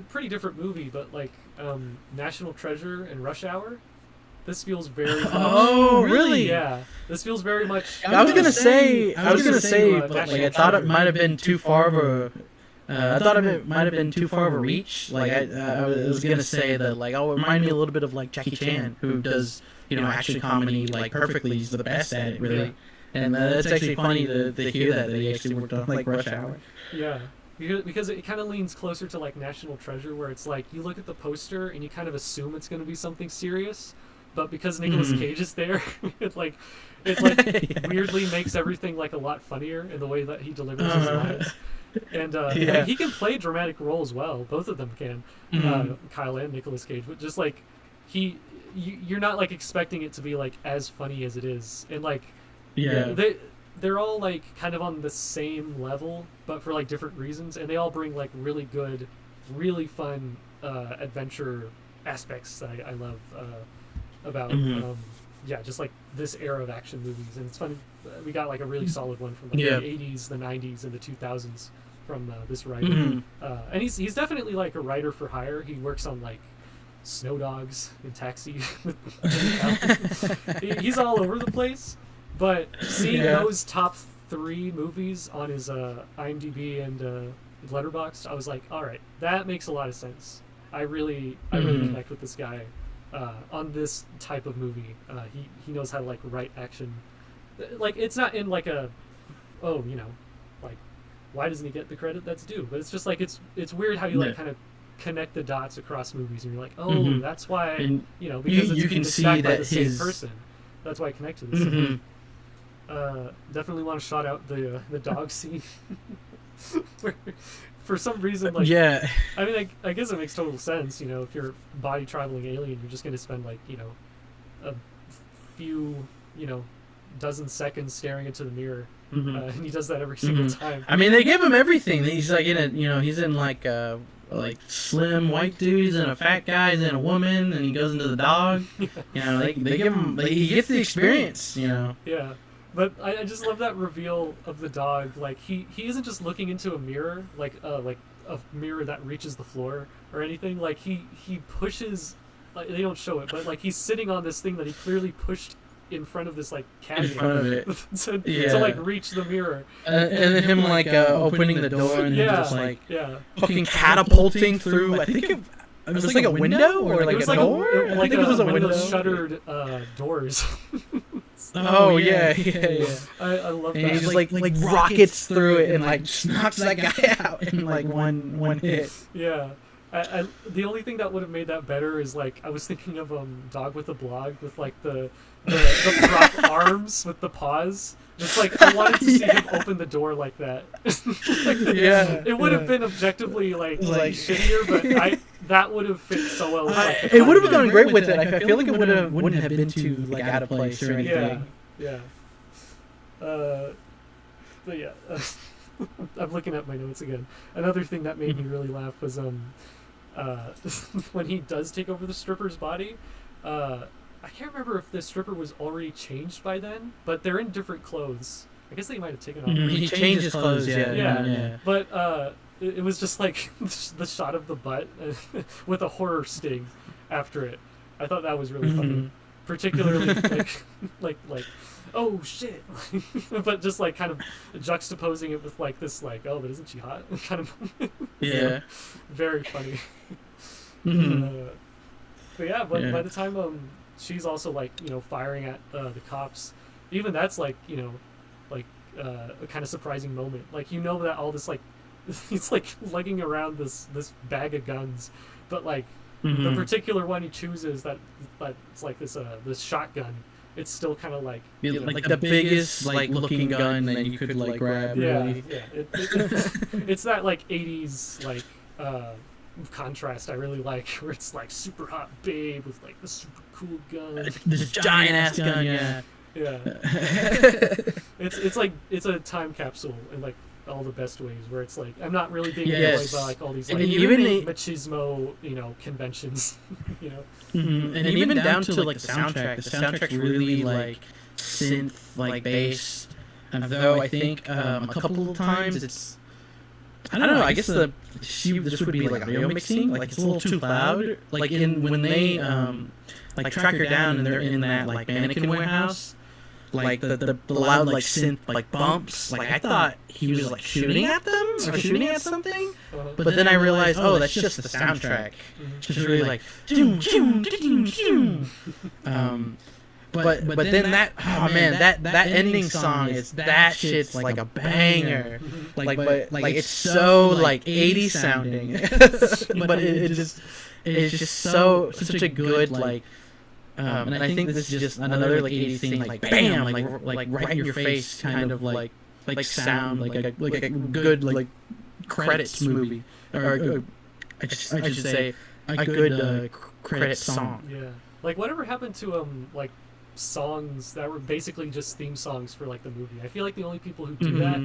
pretty different movie, but like National Treasure and Rush Hour. This feels very much, oh really? Yeah, this feels very much. I was gonna say, but National like I thought it Treasure. might have been too far of a. I thought it might have been too far of a reach. Like I was gonna say that like it remind me a little bit of like Jackie Chan, who does action comedy like perfectly. He's the best at it, really. Yeah. And it's actually funny to hear that he actually worked on like Rush Hour. Yeah, because it kind of leans closer to like National Treasure, where it's like you look at the poster and you kind of assume it's going to be something serious, but because Nicolas Cage is there, it weirdly makes everything like a lot funnier in the way that he delivers his lines. And he can play dramatic roles well. Both of them can, Kyle and Nicolas Cage. But just like you're not like expecting it to be like as funny as it is, and like they're all like kind of on the same level, but for like different reasons, and they all bring like really good, really fun adventure aspects that I love about just like this era of action movies. And it's funny, we got like a really solid one from like the 80s, the 90s, and the 2000s from this writer. And he's definitely like a writer for hire. He works on like Snow Dogs and Taxi. He's all over the place. But seeing those top 3 movies on his IMDb and Letterboxd, I was like, all right, that makes a lot of sense. I really connect with this guy on this type of movie. He knows how to like write action. Like it's not in like a, like why doesn't he get the credit that's due? But it's just like it's weird how you like kind of connect the dots across movies, and you're like, oh, that's why because you can it's see backed by that the same person. That's why I connect to this. Definitely want to shout out the dog scene. Where, for some reason, like I mean, I guess it makes total sense. If you're a body traveling alien, you're just going to spend like a few dozen seconds staring into the mirror, and he does that every single time. I mean, they give him everything. He's like in a he's in like slim white dudes and a fat guy and then a woman, and he goes into the dog. They give him he gets the experience. Yeah. But I just love that reveal of the dog. Like he isn't just looking into a mirror, like a mirror that reaches the floor or anything. Like he pushes, like they don't show it, but like he's sitting on this thing that he clearly pushed in front of this like cabinet in front of it to like reach the mirror. And then him like opening the door and just like fucking catapulting through. I think it was like a window or like a door. I think it was a window. One of those shuttered doors. Oh yeah. I love that. And he just like rockets through it and like knocks that guy out in like one hit. Yeah. The only thing that would have made that better is like I was thinking of Dog with a Blog with like the prop arms with the paws. Just like I wanted to see him open the door like that. It would have been objectively like shittier, but that would have fit so well. It would have gone great with it. I feel like it wouldn't have been too like out of place or anything. Yeah. But yeah, I'm looking at my notes again. Another thing that made me really laugh was when he does take over the stripper's body. I can't remember if the stripper was already changed by then, but they're in different clothes. I guess they might have taken off. He changed his clothes, yeah. But it was just like the shot of the butt with a horror sting after it. I thought that was really funny, particularly like oh shit, but just like kind of juxtaposing it with like this like but isn't she hot kind of very funny. But yeah, by the time she's also like firing at the cops, even that's like a kind of surprising moment. Like that all this like he's like lugging around this bag of guns, but like the particular one he chooses that's like this shotgun. It's still kind of like like the biggest like looking gun that you could like grab. Yeah, really. It's that like 80s like contrast I really like, where it's like super hot babe with like the super cool gun. This giant ass gun, yeah. Yeah. It's like it's a time capsule in like all the best ways, where it's like I'm not really being annoyed by like all these like even machismo, conventions, And even down to like the soundtrack. The soundtrack's really like synth, like bass. Though I think a couple of times it's, I don't know. I guess this would be like audio mixing. Like it's a little too loud. Like when they like track her down and they're in that like mannequin warehouse. Like the loud like synth like bumps. Like I thought he was like shooting at them or shooting at something. But then I realized, oh, that's just the soundtrack. It's just really like doom doom doom doom. But then that ending song that shit's like a banger. Like it's so like 80s sounding. But it's just such a good like. And I think this is just another like 80s thing, like bam, like right in your face, kind of like sound, like a good like credits movie, or I should say a good credit song. Yeah, like whatever happened to like songs that were basically just theme songs for like the movie. I feel like the only people who do that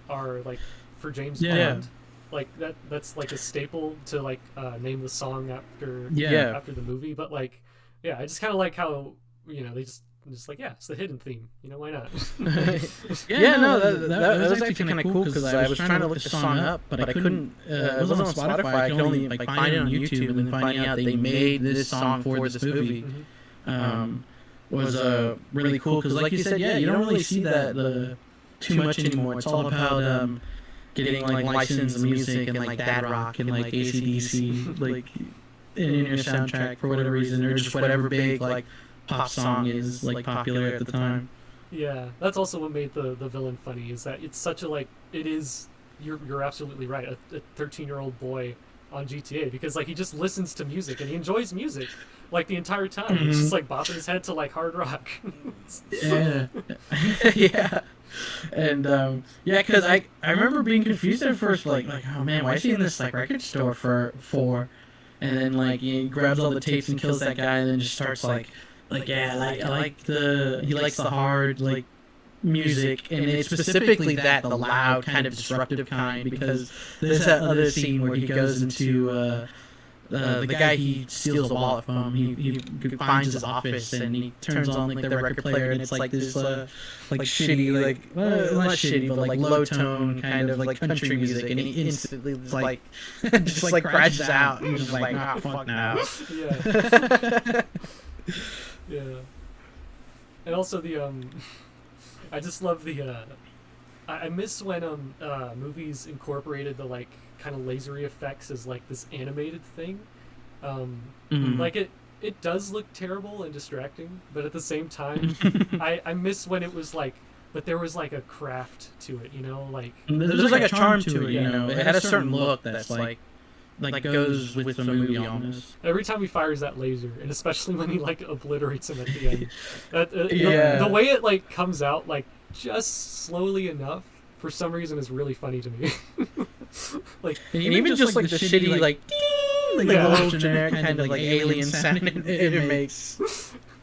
are like for James Bond. Like that's like a staple to like name the song after the movie, but like. Yeah, I just kind of like how they just like it's the hidden theme. Why not? That was actually kind of cool because I was trying to look the song up, but I couldn't. It wasn't on Spotify. I could only like find it on YouTube, and then finding out they made this song for this movie was really cool. Because like you said, you don't really see that too much anymore. It's all about getting like licensed music and like Dad Rock and like AC/DC like. In your soundtrack for whatever reason, or just whatever big like pop song is like popular at the time. Yeah, that's also what made the villain funny, is that it's such a like it is. You're absolutely right. A 13-year-old boy on GTA, because like he just listens to music and he enjoys music like the entire time. He's just like bopping his head to like hard rock. Yeah. And because I remember being confused at first, like oh man, why is he in this like record store for and then like he grabs all the tapes and kills that guy, and then just starts like I like he likes the hard like music, and it's specifically the loud kind of disruptive kind, because there's that other scene where he goes into the guy he steals the wallet from. He finds his office and he turns on like the record player, and it's like this like shitty not shitty but like low tone kind of like country music, and he instantly just like crashes out. He's just like fuck now. Yeah. And also I just love I miss when movies incorporated the like kind of lasery effects as like this animated thing. Like it does look terrible and distracting, but at the same time I miss when it was like, but there was like a craft to it, like there's like a charm to it, it had a certain look that's like goes with the movie almost. Every time he fires that laser, and especially when he like obliterates him at the end, the way it like comes out like just slowly enough for some reason is really funny to me. Like even just like the shitty like ding, like a little generic kind of like alien sound it makes.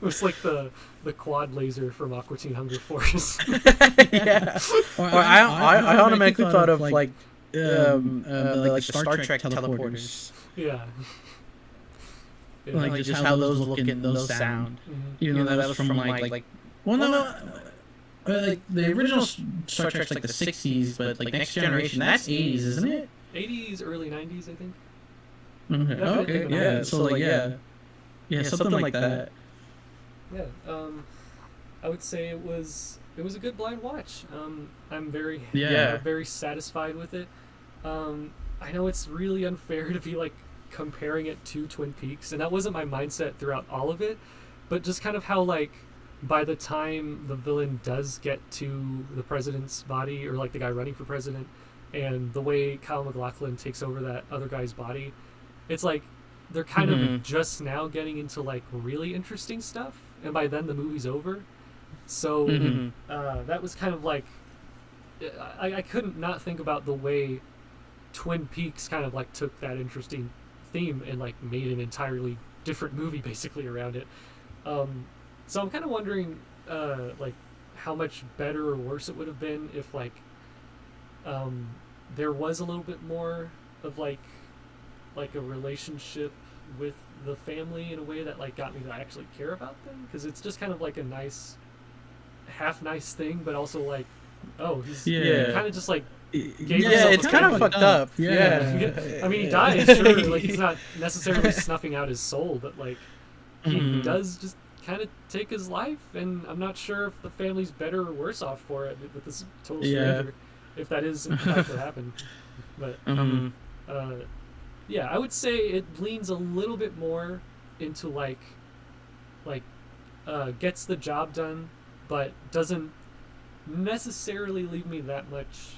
It's like the quad laser from Aqua Teen Hunger Force. Yeah. Or I automatically thought of like the Star Trek teleporters. Yeah. Like just how those look and those sound. Even though that was from like well no. Like the original Star Trek's like the 60s, but like Next Generation, that's 80s, isn't it? 80s, early 90s, I think. Okay. Yeah. So like something like that. Yeah. I would say it was a good blind watch. I'm very satisfied with it. I know it's really unfair to be like comparing it to Twin Peaks, and that wasn't my mindset throughout all of it, but just kind of how like by the time the villain does get to the president's body, or like the guy running for president, and the way Kyle MacLachlan takes over that other guy's body, it's like they're kind of just now getting into like really interesting stuff, and by then the movie's over. So that was kind of like I couldn't not think about the way Twin Peaks kind of like took that interesting theme and like made an entirely different movie basically around it. So I'm kind of wondering like how much better or worse it would have been if like there was a little bit more of like a relationship with the family in a way that like got me to actually care about them, because it's just kind of like a nice thing, but also like, oh, he's kind of just like gave himself it's kind of fucked up. Yeah. I mean, he dies, sure, like he's not necessarily snuffing out his soul, but like he does just kind of take his life, and I'm not sure if the family's better or worse off for it with this total stranger, if that is in fact what happened. But yeah, I would say it leans a little bit more into like gets the job done, but doesn't necessarily leave me that much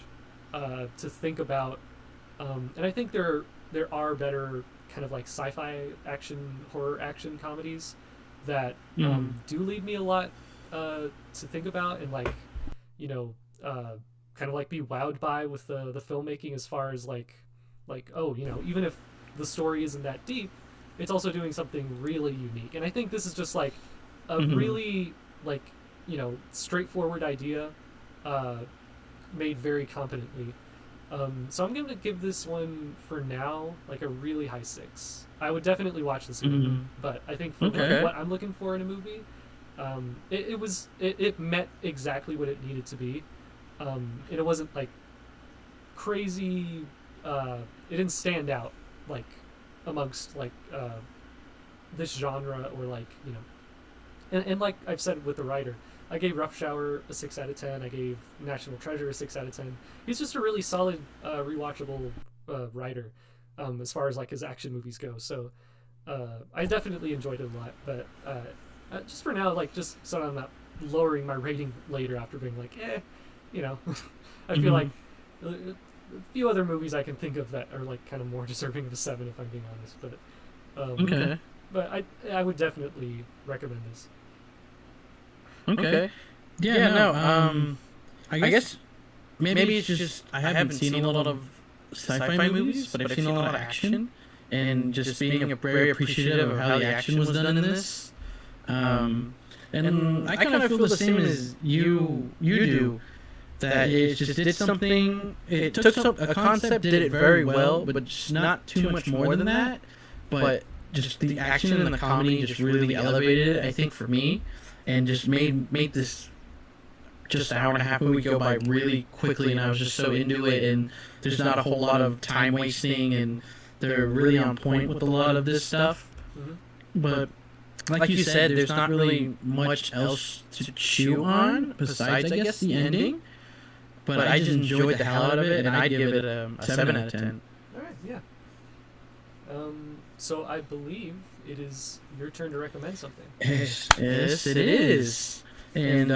to think about. And I think there are better kind of like sci-fi action, horror action comedies that do leave me a lot to think about, and like, you know, kind of like be wowed by with the filmmaking, as far as like, oh, you know, even if the story isn't that deep, it's also doing something really unique. And I think this is just like a really like, you know, straightforward idea made very competently. So I'm going to give this one for now like a really high 6. I would definitely watch this movie, but I think for what I'm looking for in a movie, it met exactly what it needed to be. And it wasn't like crazy. It didn't stand out like amongst like this genre, or like, you know, and like I've said with the writer, I gave Rough Shower a 6 out of 10. I gave National Treasure a 6 out of 10. He's just a really solid, rewatchable writer, as far as like his action movies go. So I definitely enjoyed it a lot. But just for now, like, just so I'm not lowering my rating later after being like, you know, I feel like a few other movies I can think of that are like kind of more deserving of a 7, if I'm being honest. But but I would definitely recommend this. Okay. Yeah, no. I guess maybe it's just I haven't seen a lot of sci-fi movies, but I've seen a lot of action, and just being very appreciative of how the action was done in this. And I kind of feel the same as you do. That it just did something. It took a concept, did it very well, but just not too much more than that. But just the action and the comedy just really elevated it, I think, for me. And just made this just an hour and a half movie go by really quickly, and I was just so into it. And there's not a whole lot of time wasting, and they're really on point with a lot of this stuff. But like you said, there's not really much else to chew on besides, I guess, the ending. But I just enjoyed the hell out of it, and I'd give it a 7 out of 10. All right, yeah. So I believe it is your turn to recommend something. Yes, it is. And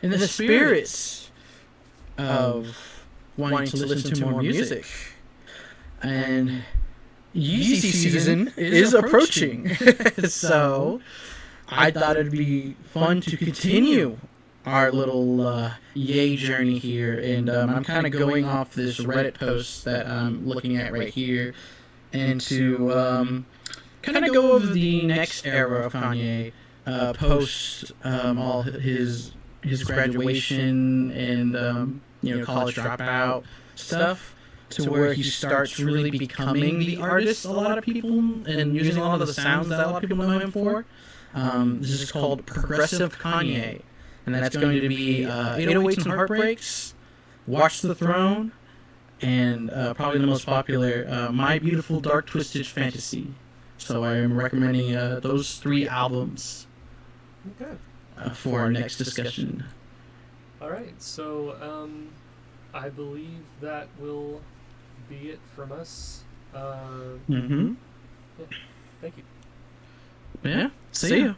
in the spirits of wanting to listen to more music, and Yeezy season is approaching, so I thought it'd be fun to continue our little Yay journey here. And I'm kind of going off this Reddit post that I'm looking at right here, and to kind of go over the next era of Kanye, post all his graduation and college dropout stuff, to where he starts really becoming the artist a lot of people, and using a lot of the sounds that a lot of people know him for. This is called Progressive Kanye, and that's going to be 808s and Heartbreaks, Watch the Throne, and probably the most popular, My Beautiful Dark Twisted Fantasy. So I am recommending those 3 albums for our next discussion. All right, so I believe that will be it from us. Yeah, thank you. Yeah, see ya.